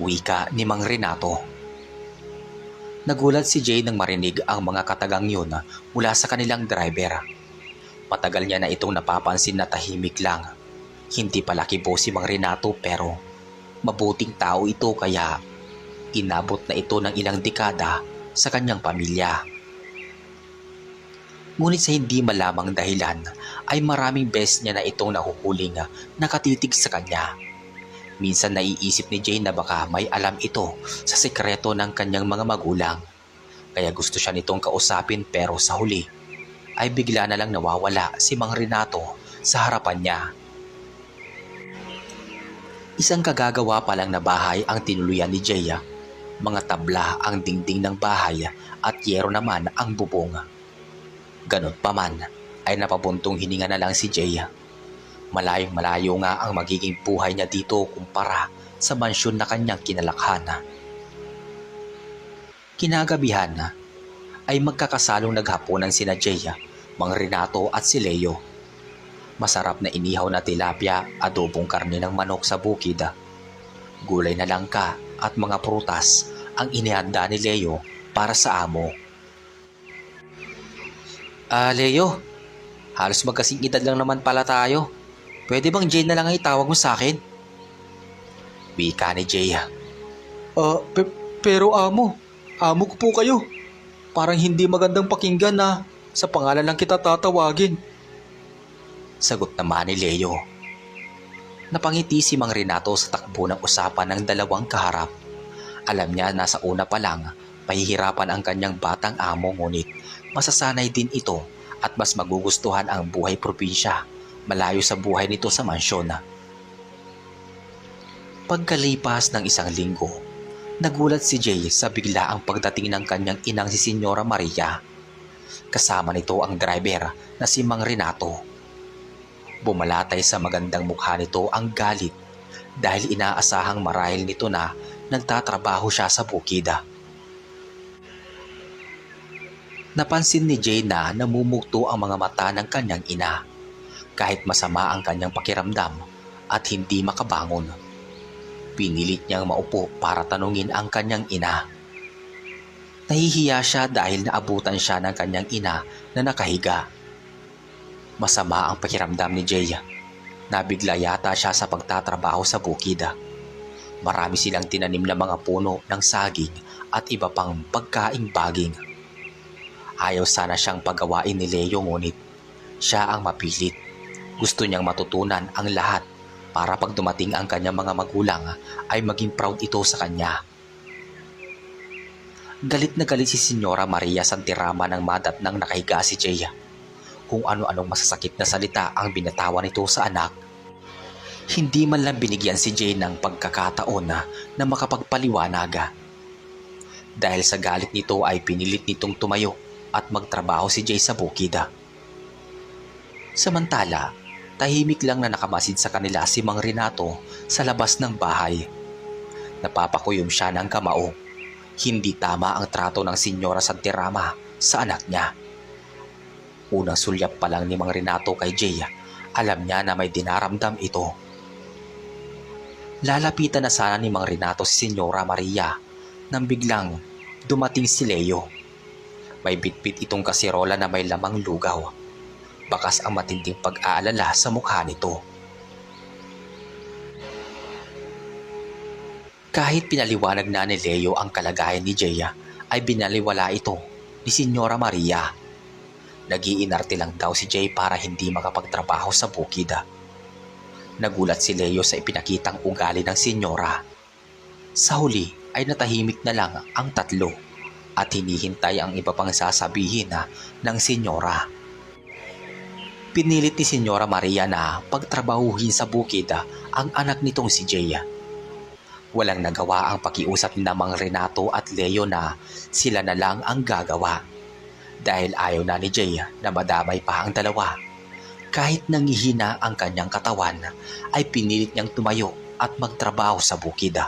Wika ni Mang Renato. Nagulat si Jay nang marinig ang mga katagang yun mula sa kanilang driver. Matagal niya na itong napapansin na tahimik lang. Hindi pala kibo si Mang Renato pero mabuting tao ito kaya inabot na ito ng ilang dekada sa kanyang pamilya. Ngunit sa hindi malamang dahilan ay maraming beses niya na itong nahuhuling nakatitig sa kanya. Minsan naiisip ni Jay na baka may alam ito sa sekreto ng kanyang mga magulang. Kaya gusto siya nitong kausapin pero sa huli ay bigla na lang nawawala si Mang Renato sa harapan niya. Isang kagagawa pa lang na bahay ang tinuluyan ni Jay. Mga tabla ang dingding ng bahay at yero naman ang bubong. Ganon pa man ay napabuntong hininga na lang si Jay. Malayong malayo nga ang magiging buhay niya dito kumpara sa mansyon na kanyang kinalakhan. Kinagabihan ay magkakasalong naghapunan sina Jay, Mang Renato at si Leo. Masarap na inihaw na tilapia, adobong karne ng manok sa bukid. Gulay na langka at mga prutas ang inihanda ni Leo para sa amo. Leo, halos magkasing edad lang naman pala tayo. Pwede bang Jay na lang ay tawag mo sa akin? Wika ni Jay. Pero amo ko po kayo. Parang hindi magandang pakinggan na sa pangalan lang kita tatawagin. Sagot naman ni Leo. Napangiti si Mang Renato sa takbo ng usapan ng dalawang kaharap. Alam niya na sa una pa lang, pahihirapan ang kanyang batang amo ngunit masasanay din ito at mas magugustuhan ang buhay probinsya, malayo sa buhay nito sa mansyon. Pagkalipas ng isang linggo, nagulat si Jay sa biglaang pagdating ng kanyang inang si Senyora Maria. Kasama nito ang driver na si Mang Renato. Bumalatay sa magandang mukha nito ang galit dahil inaasahang marahil nito na nagtatrabaho siya sa bukid. Napansin ni Jay na namumugto ang mga mata ng kanyang ina kahit masama ang kanyang pakiramdam at hindi makabangon. Pinilit niyang maupo para tanungin ang kanyang ina. Nahihiya siya dahil naabutan siya ng kanyang ina na nakahiga. Masama ang pakiramdam ni Jay. Nabigla yata siya sa pagtatrabaho sa bukid. Marami silang tinanim na mga puno ng saging at iba pang pagkaing baging. Ayaw sana siyang pagawain ni Leo ngunit siya ang mapilit. Gusto niyang matutunan ang lahat para pag dumating ang kanyang mga magulang ay maging proud ito sa kanya. Galit na galit si Senyora Maria Santirama nang madatnang nakahiga si Jay. Kung ano-anong masasakit na salita ang binatawan nito sa anak. Hindi man lang binigyan si Jay ng pagkakataon na makapagpaliwanag. Dahil sa galit nito ay pinilit nitong tumayo at magtrabaho si Jay sa bukid. Samantala, tahimik lang na nakamasid sa kanila si Mang Renato sa labas ng bahay. Napapakuyom siya ng kamao. Hindi tama ang trato ng Senyora Santirama sa anak niya. Unang sulyap pa lang ni Mang Renato kay Jay, alam niya na may dinaramdam ito. Lalapitan na sana ni Mang Renato si Senyora Maria nang biglang dumating si Leo. May bitbit itong kasirola na may lamang lugaw. Bakas ang matinding pag-aalala sa mukha nito. Kahit pinaliwanag na ni Leo ang kalagayan ni Jeya, ay binaliwala ito ni Senyora Maria. Nag-iinarte lang daw si Jay para hindi makapagtrabaho sa bukid. Nagulat si Leo sa ipinakitang ugali ng senyora. Sa huli ay natahimik na lang ang tatlo at hinihintay ang iba pang sasabihin ng senyora. Pinilit ni Senyora Maria na pagtrabahuhin sa bukid ang anak nitong si Jay. Walang nagawa ang pakiusap ni Mang Renato at Leo na sila na lang ang gagawa. Dahil ayaw na ni Jay na madamay pa ang dalawa. Kahit nangihina ang kanyang katawan, ay pinilit niyang tumayo at magtrabaho sa bukid.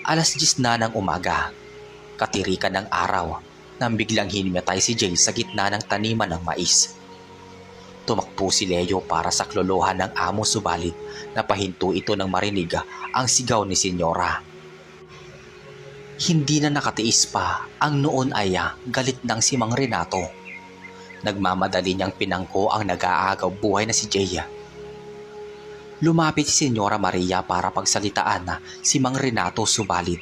10:00 na ng umaga, katirikan ng araw, nang biglang hinimatay si Jay sa gitna ng taniman ng mais. Tumakbo si Leo para sa klolohan ng amo subalit napahinto ito nang marinig ang sigaw ni Senyora. Hindi na nakatiis pa ang noon ay galit ng si Mang Renato. Nagmamadali niyang pinangko ang nag-aagaw buhay na si Jay. Lumapit si Senyora Maria para pagsalitaan si Mang Renato subalit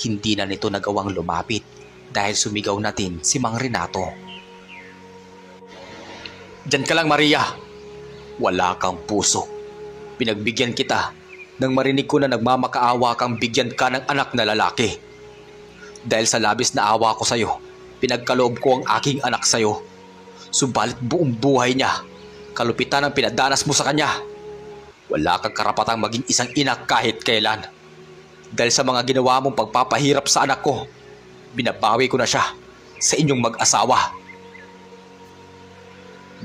hindi na nito nagawang lumapit dahil sumigaw na din si Mang Renato. Diyan ka lang, Maria. Wala kang puso. Pinagbigyan kita nang marinig ko na nagmamakaawa kang bigyan ka ng anak na lalaki. Dahil sa labis na awa ko sa'yo, pinagkaloob ko ang aking anak sa'yo. Subalit buong buhay niya, kalupitan ang pinadanas mo sa kanya. Wala kang karapatang maging isang ina kahit kailan. Dahil sa mga ginawa mong pagpapahirap sa anak ko, binabawi ko na siya sa inyong mag-asawa.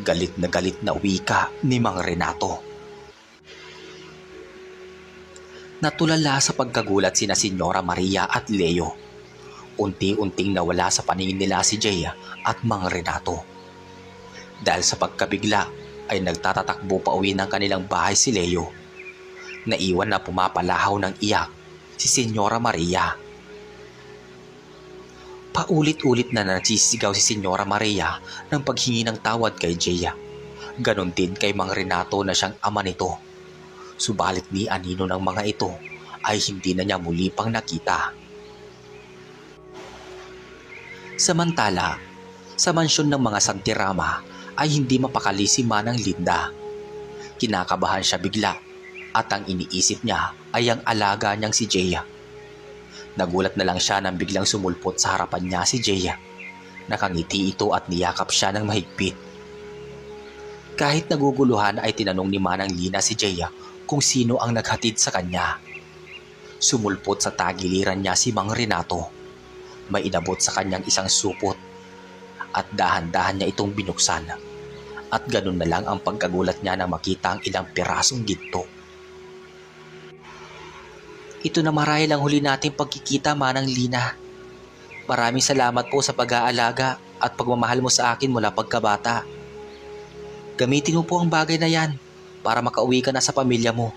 Galit na wika ni Mang Renato. Natulala sa pagkagulat sina Senyora Maria at Leo. Unti-unting nawala sa paningin nila si Jay at Mang Renato. Dahil sa pagkabigla ay nagtatatakbo pa uwi ng kanilang bahay si Leo. Naiwan na pumapalahaw ng iyak si Senyora Maria. Paulit-ulit na nagsisigaw si Senyora Maria ng paghingi ng tawad kay Jay. Ganon din kay Mang Renato na siyang ama nito. Subalit ni anino ng mga ito ay hindi na niya muli pang nakita. Samantala, sa mansyon ng mga Santirama ay hindi mapakali si Manang Linda. Kinakabahan siya bigla at ang iniisip niya ay ang alaga niyang si Jay. Nagulat na lang siya nang biglang sumulpot sa harapan niya si Jay. Nakangiti ito at niyakap siya ng mahigpit. Kahit naguguluhan ay tinanong ni Manang Lina si Jay kung sino ang naghatid sa kanya. Sumulpot sa tagiliran niya si Mang Renato. May inabot sa kanyang isang supot at dahan-dahan niya itong binuksan. At ganun na lang ang pagkagulat niya na makita ang ilang pirasong ginto. Ito na marahil ang huli nating pagkikita, Manang Lina. Maraming salamat po sa pag-aalaga at pagmamahal mo sa akin mula pagkabata. Gamitin mo po ang bagay na yan para makauwi ka na sa pamilya mo.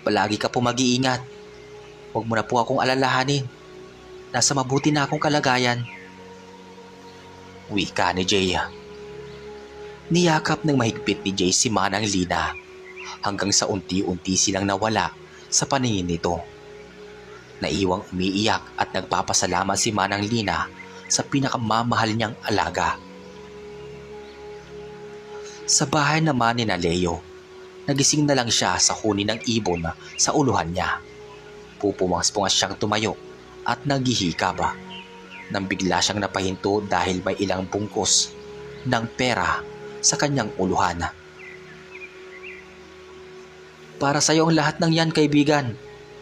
Palagi ka po mag-iingat. Huwag mo na po akong alalahanin. Nasa mabuti na akong kalagayan. Wika ni Jay. Niyakap ng mahigpit ni Jay si Manang Lina hanggang sa unti-unti silang nawala sa paningin nito. Naiwang umiiyak at nagpapasalamat si Manang Lina sa pinakamamahal niyang alaga. Sa bahay naman ni Leo, nagising na lang siya sa huni ng ibon sa uluhan niya. Pupumangas-pungas siyang tumayo at naghihikab nang bigla siyang napahinto dahil may ilang bungkos ng pera sa kanyang uluhan. Para sa iyo ang lahat ng yan, kaibigan.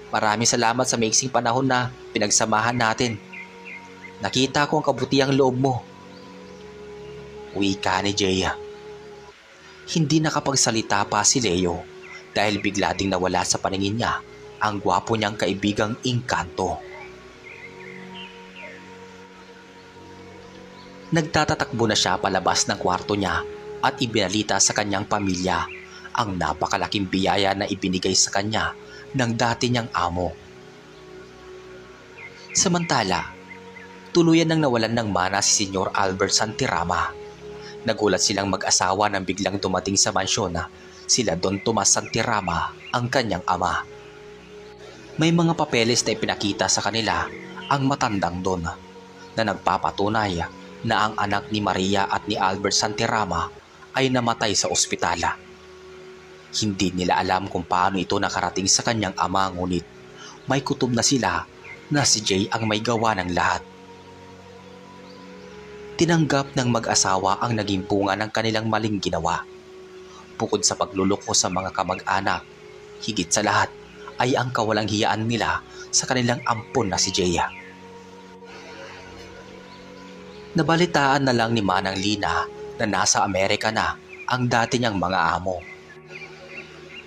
Maraming salamat sa maiksing panahon na pinagsamahan natin. Nakita ko ang kabutiang loob mo. Wika ni Jay. Hindi nakapagsalita pa si Leo dahil bigla ding nawala sa paningin niya ang gwapo niyang kaibigang Engkanto. Nagtatatakbo na siya palabas ng kwarto niya at ibinalita sa kanyang pamilya ang napakalaking biyaya na ibinigay sa kanya ng dati niyang amo. Samantala, tuluyan nang nawalan ng mana si Senyor Albert Santirama. Nagulat silang mag-asawa nang biglang dumating sa mansyon na sila Don Tomas Santirama, ang kanyang ama. May mga papeles na ipinakita sa kanila ang matandang Don na nagpapatunay na ang anak ni Maria at ni Albert Santirama ay namatay sa ospitala. Hindi nila alam kung paano ito nakarating sa kanyang ama, ngunit may kutob na sila na si Jay ang may gawa ng lahat. Tinanggap ng mag-asawa ang naging bunga ng kanilang maling ginawa. Bukod sa pagluloko sa mga kamag-anak, higit sa lahat ay ang kawalang hiyaan nila sa kanilang ampon na si Jay. Nabalitaan na lang ni Manang Lina na nasa Amerika na ang dati niyang mga amo.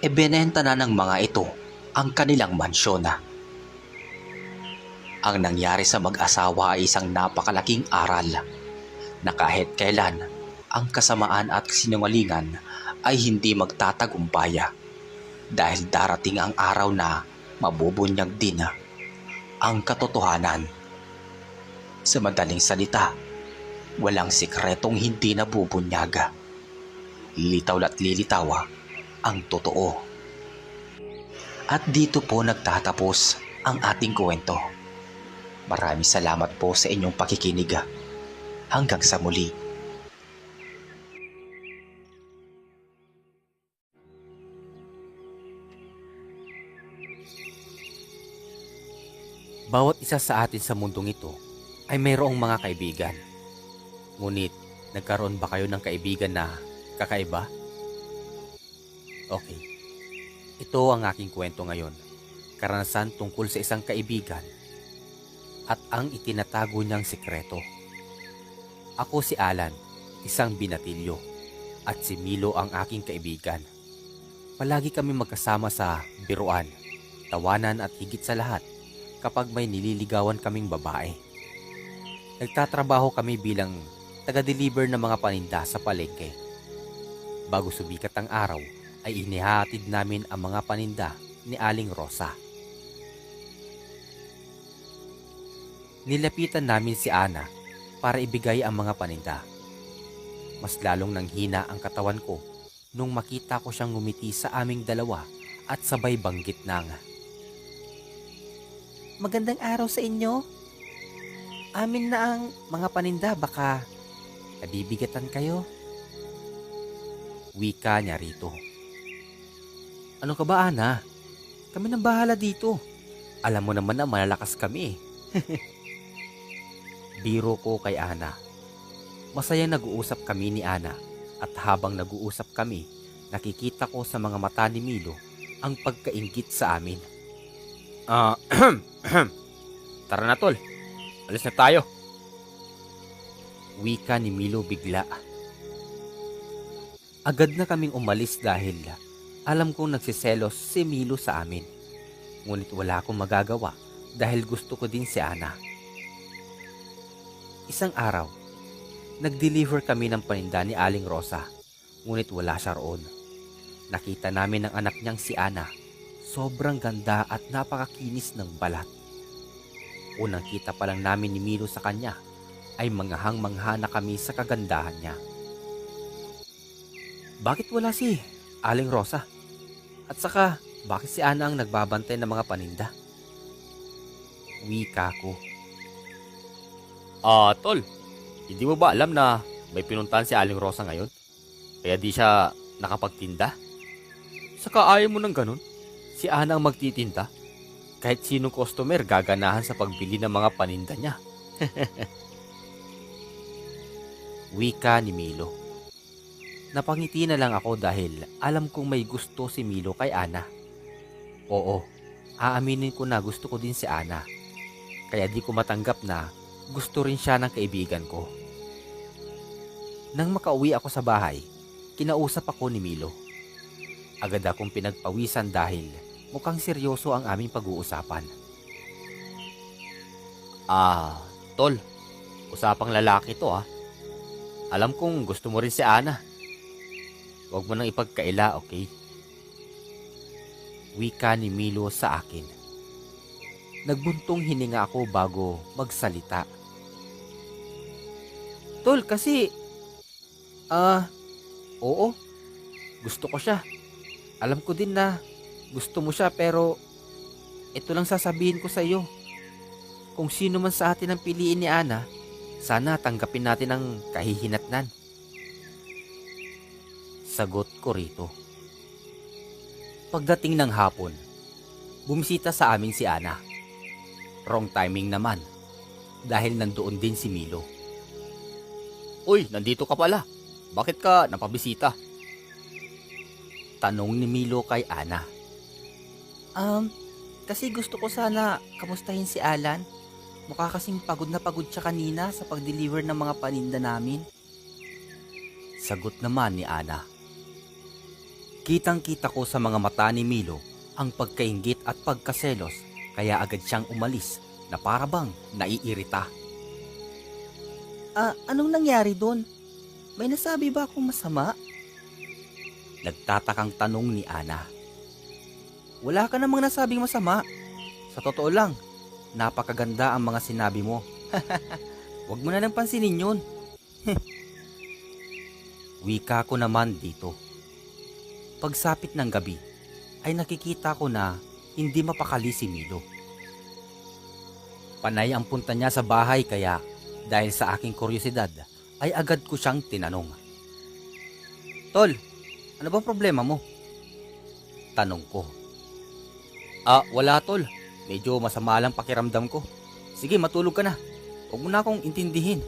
Ebinenta na ng mga ito ang kanilang mansyon. Ang nangyari sa mag-asawa ay isang napakalaking aral na kahit kailan ang kasamaan at sinungalingan ay hindi magtatagumpaya dahil darating ang araw na mabubunyag din ang katotohanan. Sa madaling salita, walang sikretong hindi nabubunyag. Lilitaw at lilitaw ang totoo. At dito po nagtatapos ang ating kwento. Maraming salamat po sa inyong pakikinig. Hanggang sa muli. Bawat isa sa atin sa mundong ito ay mayroong mga kaibigan. Ngunit, nagkaroon ba kayo ng kaibigan na kakaiba? Okay. Ito ang aking kwento ngayon. Karanasan tungkol sa isang kaibigan at ang itinatago niyang sikreto. Ako si Alan, isang binatilyo, at si Milo ang aking kaibigan. Palagi kami magkasama sa biruan, tawanan at higit sa lahat kapag may nililigawan kaming babae. Nagtatrabaho kami bilang taga-deliver ng mga paninda sa palengke. Bago sumikat ang araw, ay inihatid namin ang mga paninda ni Aling Rosa. Nilapitan namin si Ana para ibigay ang mga paninda. Mas lalong nanghina ang katawan ko nung makita ko siyang ngumiti sa aming dalawa at sabay banggit ng, "Magandang araw sa inyo. Amin na ang mga paninda, baka nabibigatan kayo." Wika niya rito. "Ano ka ba, Ana? Kami nang bahala dito. Alam mo naman na malalakas kami." Biro ko kay Ana. Masayang nag-uusap kami ni Ana at habang nag-uusap kami, nakikita ko sa mga mata ni Milo ang pagkainggit sa amin. Tara na, tol. Alis na tayo. Wika ni Milo bigla. Agad na kaming umalis dahil alam kong nagsiselos si Milo sa amin. Ngunit wala akong magagawa dahil gusto ko din si Ana. Isang araw, nag-deliver kami ng paninda ni Aling Rosa, ngunit wala siya roon. Nakita namin ang anak niyang si Ana. Sobrang ganda at napakakinis ng balat. Unang kita pa lang namin ni Milo sa kanya ay manghang-mangha na kami sa kagandahan niya. Bakit wala si Aling Rosa? At saka, bakit si Ana ang nagbabantay ng mga paninda? Wika ko. Tol, hindi mo ba alam na may pinuntahan si Aling Rosa ngayon? Kaya di siya nakapagtinda? Saka ayaw mo ng ganun? Si Ana ang magtitinda? Kahit sinong customer gaganahan sa pagbili ng mga paninda niya. Wika ni Milo. Napangiti na lang ako dahil alam kong may gusto si Milo kay Ana. Oo, aaminin ko na gusto ko din si Ana. Kaya di ko matanggap na gusto rin siya ng kaibigan ko. Nang makauwi ako sa bahay, kinausap ako ni Milo. Agad akong pinagpawisan dahil mukhang seryoso ang aming pag-uusapan. Tol, usapang lalaki to ah. Alam kong gusto mo rin si Ana. Huwag mo nang ipagkaila, okay? Wika ni Milo sa akin. Nagbuntong hininga ako bago magsalita. Tol, kasi... oo. Gusto ko siya. Alam ko din na gusto mo siya pero ito lang sasabihin ko sa iyo. Kung sino man sa atin ang piliin ni Ana, sana tanggapin natin ang kahihinatnan. Sagot ko rito. Pagdating ng hapon, bumisita sa amin si Ana. Wrong timing naman dahil nandoon din si Milo. Uy, nandito ka pala. Bakit ka napabisita? Tanong ni Milo kay Ana. Kasi gusto ko sana kamustahin si Alan. Mukha kasing pagod na pagod siya kanina sa pag-deliver ng mga paninda namin. Sagot naman ni Ana. Kitang-kita ko sa mga mata ni Milo ang pagkainggit at pagkaselos kaya agad siyang umalis na para bang naiirita. Anong nangyari doon? May nasabi ba akong masama? Nagtatakang tanong ni Ana. Wala ka namang nasabing masama. Sa totoo lang, napakaganda ang mga sinabi mo. Huwag mo na nang pansinin yun. Wika ko naman dito. Pagsapit ng gabi, ay nakikita ko na hindi mapakali si Milo. Panay ang punta niya sa bahay kaya dahil sa aking kuryosidad ay agad ko siyang tinanong. Tol, ano bang problema mo? Tanong ko. Wala tol. Medyo masama lang pakiramdam ko. Sige, matulog ka na. Huwag mo na akong intindihin.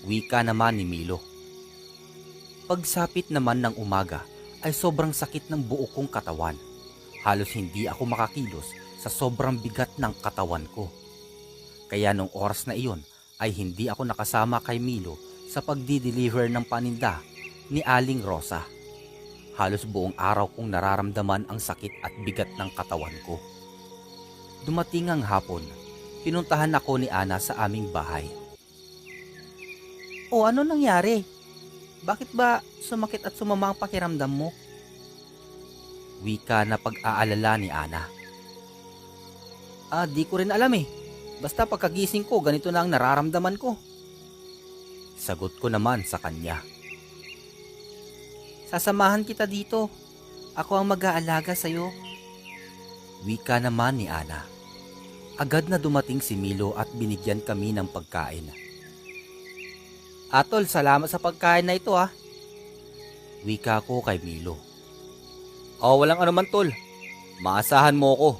Wika naman ni Milo. Pagsapit naman ng umaga ay sobrang sakit ng buo kong katawan. Halos hindi ako makakilos sa sobrang bigat ng katawan ko. Kaya nung oras na iyon ay hindi ako nakasama kay Milo sa pagdi-deliver ng paninda ni Aling Rosa. Halos buong araw kong nararamdaman ang sakit at bigat ng katawan ko. Dumating ang hapon, pinuntahan ako ni Ana sa aming bahay. O ano nangyari? Bakit ba sumakit at sumama ang pakiramdam mo? Wika na pag-aalala ni Ana. Di ko rin alam eh. Basta pagkagising ko, ganito na ang nararamdaman ko. Sagot ko naman sa kanya. Sasamahan kita dito. Ako ang mag-aalaga sa'yo. Wika naman ni Ana. Agad na dumating si Milo at binigyan kami ng pagkain. Atol, salamat sa pagkain na ito ah. Wika ko kay Milo. Walang anuman tol. Maasahan mo ko.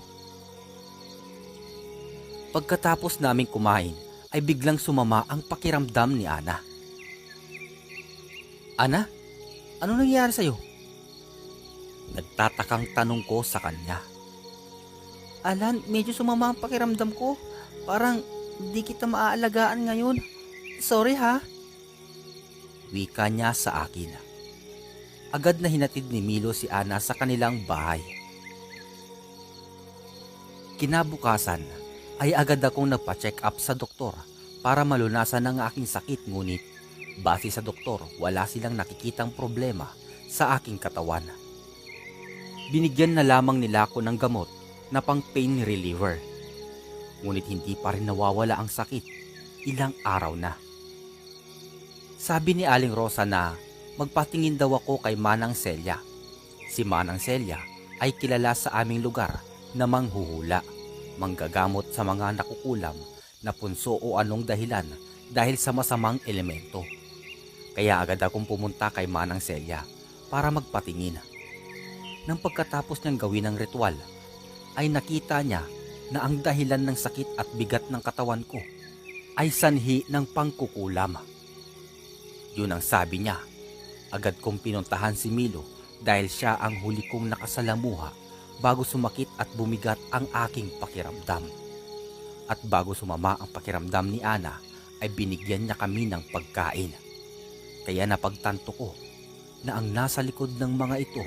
Pagkatapos naming kumain, ay biglang sumama ang pakiramdam ni Ana. Ana? Ano nangyari sa'yo? Nagtatakang tanong ko sa kanya. Alan, medyo sumama ang pakiramdam ko. Parang di kita maaalagaan ngayon. Sorry ha. Wika niya sa akin. Agad na hinatid ni Milo si Ana sa kanilang bahay. Kinabukasan ay agad akong nagpa-check up sa doktor para malunasan ang aking sakit, ngunit base sa doktor wala silang nakikitang problema sa aking katawan. Binigyan na lamang nila ako ng gamot na pang pain reliever. Ngunit hindi pa rin nawawala ang sakit ilang araw na. Sabi ni Aling Rosa na magpatingin daw ako kay Manang Celia. Si Manang Celia ay kilala sa aming lugar na manghuhula, manggagamot sa mga nakukulam na punso o anong dahilan dahil sa masamang elemento. Kaya agad akong pumunta kay Manang Celia para magpatingin. Nang pagkatapos niyang gawin ang ritual, ay nakita niya na ang dahilan ng sakit at bigat ng katawan ko ay sanhi ng pangkukulam. Yun ang sabi niya. Agad kong pinuntahan si Milo dahil siya ang huli kong nakasalamuha bago sumakit at bumigat ang aking pakiramdam. At bago sumama ang pakiramdam ni Ana ay binigyan niya kami ng pagkain. Kaya napagtanto ko na ang nasa likod ng mga ito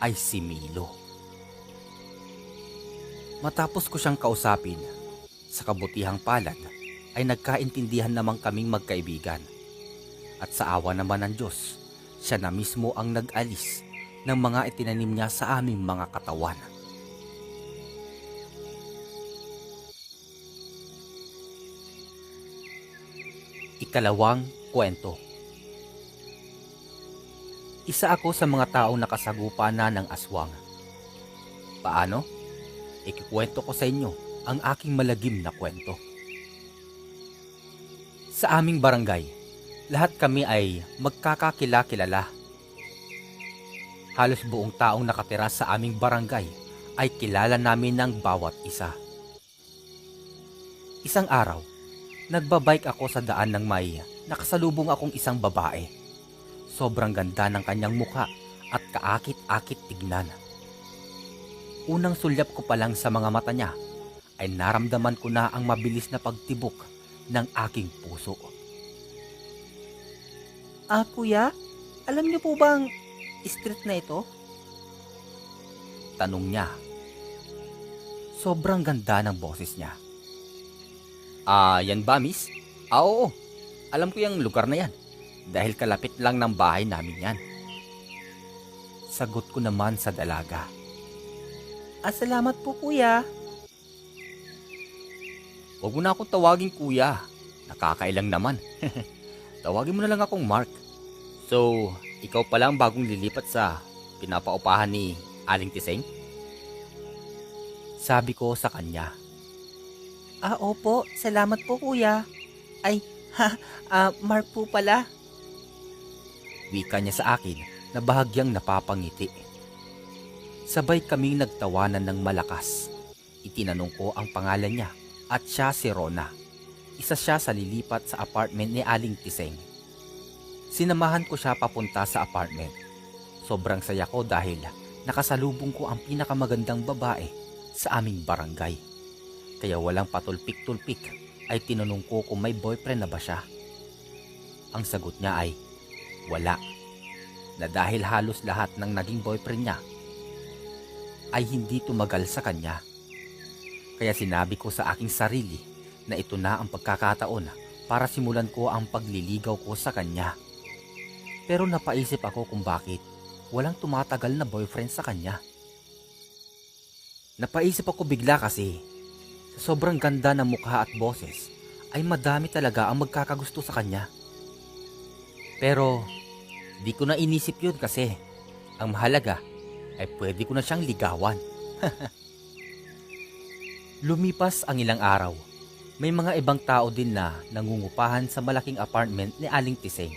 ay si Milo. Matapos ko siyang kausapin, sa kabutihang palad ay nagkaintindihan namang kaming magkaibigan. At sa awa naman ng Diyos, siya na mismo ang nag-alis ng mga itinanim niya sa aming mga katawan. Ikalawang kwento. Isa ako sa mga taong nakasagupa na ng aswang. Paano? Ikikwento ko sa inyo ang aking malagim na kwento. Sa aming barangay, lahat kami ay magkakakilala-kilala. Halos buong taong nakatira sa aming barangay ay kilala namin ng bawat isa. Isang araw, nagbabike ako sa daan ng may nakasalubong akong isang babae. Sobrang ganda ng kanyang mukha at kaakit-akit tignan. Unang sulyap ko pa lang sa mga mata niya ay naramdaman ko na ang mabilis na pagtibok ng aking puso. Kuya, alam niyo po bang street na ito? Tanong niya. Sobrang ganda ng boses niya. Yan ba, miss? Oo. Alam ko yung lugar na yan. Dahil kalapit lang ng bahay namin yan. Sagot ko naman sa dalaga. Salamat po, kuya. Huwag mo na akong tawagin, kuya. Nakakailang naman. Tawagin mo na lang akong Mark. So, ikaw pa lang bagong lilipat sa pinapaupahan ni Aling Tiseng? Sabi ko sa kanya. Opo. Salamat po, kuya. Mark po pala. Wika niya sa akin na bahagyang napapangiti. Sabay kaming nagtawanan ng malakas. Itinanong ko ang pangalan niya at siya si Rona. Isa siya sa lilipat sa apartment ni Aling Tiseng. Sinamahan ko siya papunta sa apartment. Sobrang saya ko dahil nakasalubong ko ang pinakamagandang babae sa aming barangay. Kaya walang patulpik-tulpik ay tinanong ko kung may boyfriend na ba siya. Ang sagot niya ay wala. Na dahil halos lahat ng naging boyfriend niya ay hindi tumagal sa kanya. Kaya sinabi ko sa aking sarili na ito na ang pagkakataon para simulan ko ang pagliligaw ko sa kanya. Pero napaisip ako kung bakit walang tumatagal na boyfriend sa kanya. Napaisip ako bigla kasi sa sobrang ganda ng mukha at boses ay madami talaga ang magkakagusto sa kanya. Pero di ko na inisip yun kasi ang mahalaga ay pwede ko na siyang ligawan. Lumipas ang ilang araw. May mga ibang tao din na nangungupahan sa malaking apartment ni Aling Tiseng.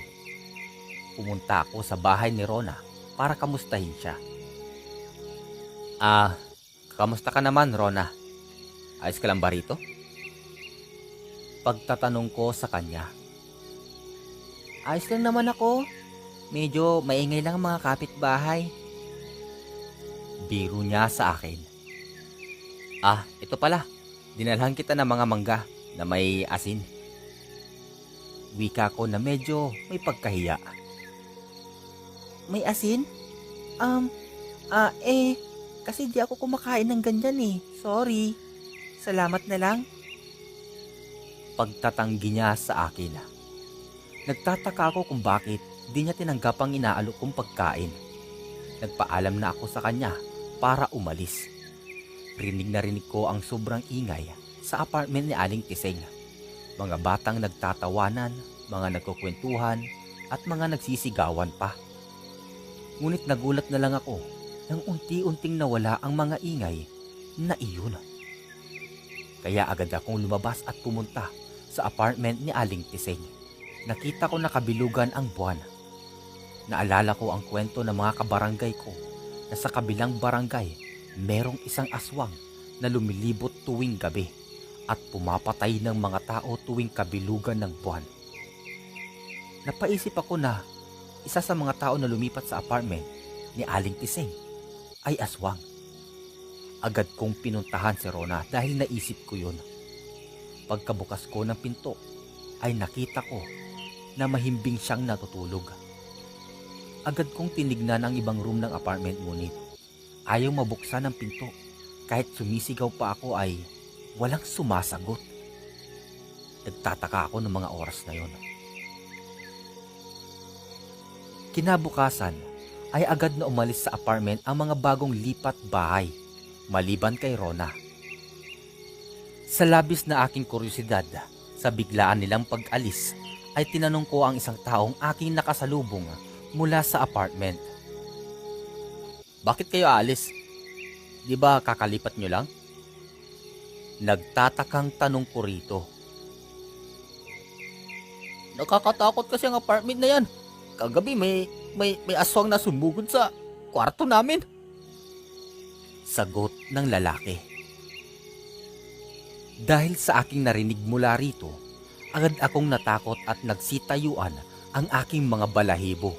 Pumunta ako sa bahay ni Rona para kamustahin siya. Kamusta ka naman, Rona? Ayos ka lang ba rito? Pagtatanong ko sa kanya. Ayos lang naman ako. Medyo maingay lang ang mga kapitbahay. Biro niya sa akin. Ito pala. Dinalhan kita ng mga mangga na may asin. Wika ko na medyo may pagkahiya. May asin? Kasi di ako kumakain ng ganyan eh. Sorry. Salamat na lang. Pagtatanggi niya sa akin. Nagtataka ako kung bakit di niya tinanggap ang inaalok kong pagkain. Nagpaalam na ako sa kanya para umalis. Rinig na rinig ko ang sobrang ingay sa apartment ni Aling Tiseng. Mga batang nagtatawanan, mga nagkukwentuhan, at mga nagsisigawan pa. Ngunit nagulat na lang ako nang unti-unting nawala ang mga ingay na iyon. Kaya agad akong lumabas at pumunta sa apartment ni Aling Tiseng. Nakita ko na kabilugan ang buwan. Naalala ko ang kwento ng mga kabarangay ko na sa kabilang barangay merong isang aswang na lumilibot tuwing gabi at pumapatay ng mga tao tuwing kabilugan ng buwan. Napaisip ako na isa sa mga tao na lumipat sa apartment ni Aling Tiseng ay aswang. Agad kong pinuntahan si Rona dahil naisip ko yun. Pagkabukas ko ng pinto ay nakita ko na mahimbing siyang natutulog. Agad kong tinignan ang ibang room ng apartment ngunit ayaw mabuksan ang pinto. Kahit sumisigaw pa ako ay walang sumasagot. Nagtataka ako ng mga oras na yon. Kinabukasan ay agad na umalis sa apartment ang mga bagong lipat bahay, maliban kay Rona. Sa labis na aking kuryosidad, sa biglaan nilang pag-alis, ay tinanong ko ang isang taong aking nakasalubong mula sa apartment. Bakit kayo aalis? Di ba kakalipat nyo lang? Nagtatakang tanong ko rito. Nakakatakot kasi ang apartment na yan. Kagabi may aswang na sumugod sa kwarto namin. Sagot ng lalaki. Dahil sa aking narinig mula rito, agad akong natakot at nagsitayuan ang aking mga balahibo.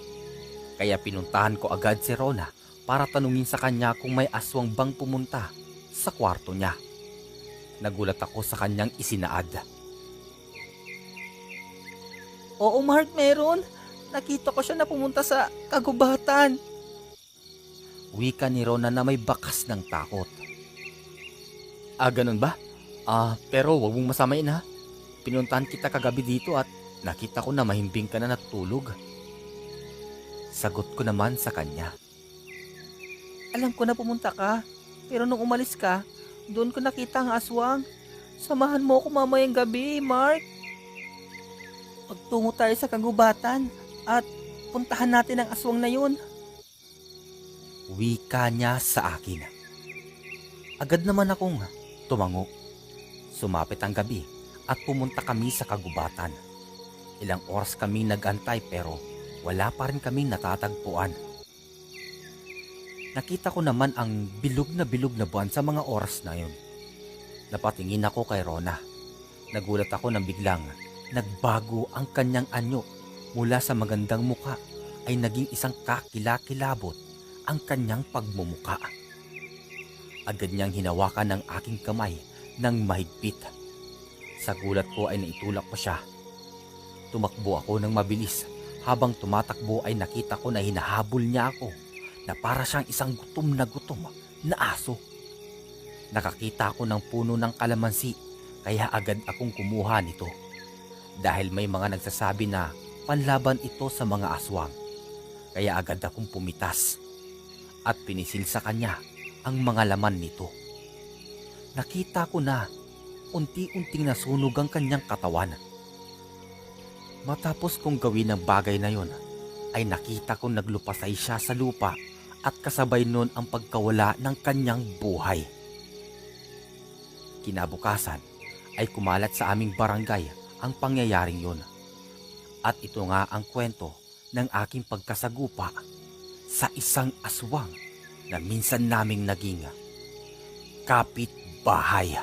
Kaya pinuntahan ko agad si Rona para tanungin sa kanya kung may aswang bang pumunta sa kwarto niya. Nagulat ako sa kanyang isinaad. Oo, Mark, meron. Nakita ko siya na pumunta sa kagubatan. Wika ni Rona na may bakas ng takot. Ganun ba? Pero wag mong masamain ha. Pinuntahan kita kagabi dito at nakita ko na mahimbing ka na natulog. Sagot ko naman sa kanya. Alam ko na pumunta ka, pero nung umalis ka, doon ko nakita ang aswang. Samahan mo ako mamayang gabi, Mark. Magtungo tayo sa kagubatan at puntahan natin ang aswang na yun. Wika niya sa akin. Agad naman akong tumango. Sumapit ang gabi at pumunta kami sa kagubatan. Ilang oras kaming nag-antay pero wala pa rin kaming natatagpuan. Nakita ko naman ang bilog na buwan sa mga oras na yun. Napatingin ako kay Rona. Nagulat ako nang biglang nagbago ang kanyang anyo. Mula sa magandang muka ay naging isang kakilakilabot ang kanyang pagmumuka. Agad niyang hinawakan ng aking kamay ng mahigpit. Sa gulat ko ay naitulak ko siya. Tumakbo ako ng mabilis. Habang tumatakbo ay nakita ko na hinahabol niya ako na para siyang isang gutom na aso. Nakakita ako ng puno ng kalamansi kaya agad akong kumuha nito. Dahil may mga nagsasabi na panlaban ito sa mga aswang. Kaya agad akong pumitas at pinisil sa kanya ang mga laman nito. Nakita ko na unti-unting nasunog ang kanyang katawan. Matapos kong gawin ang bagay na yon, ay nakita kong naglupasay siya sa lupa at kasabay nun ang pagkawala ng kanyang buhay. Kinabukasan ay kumalat sa aming barangay ang pangyayaring yun. At ito nga ang kwento ng aking pagkasagupa sa isang aswang na minsan naming naging kapitbahay.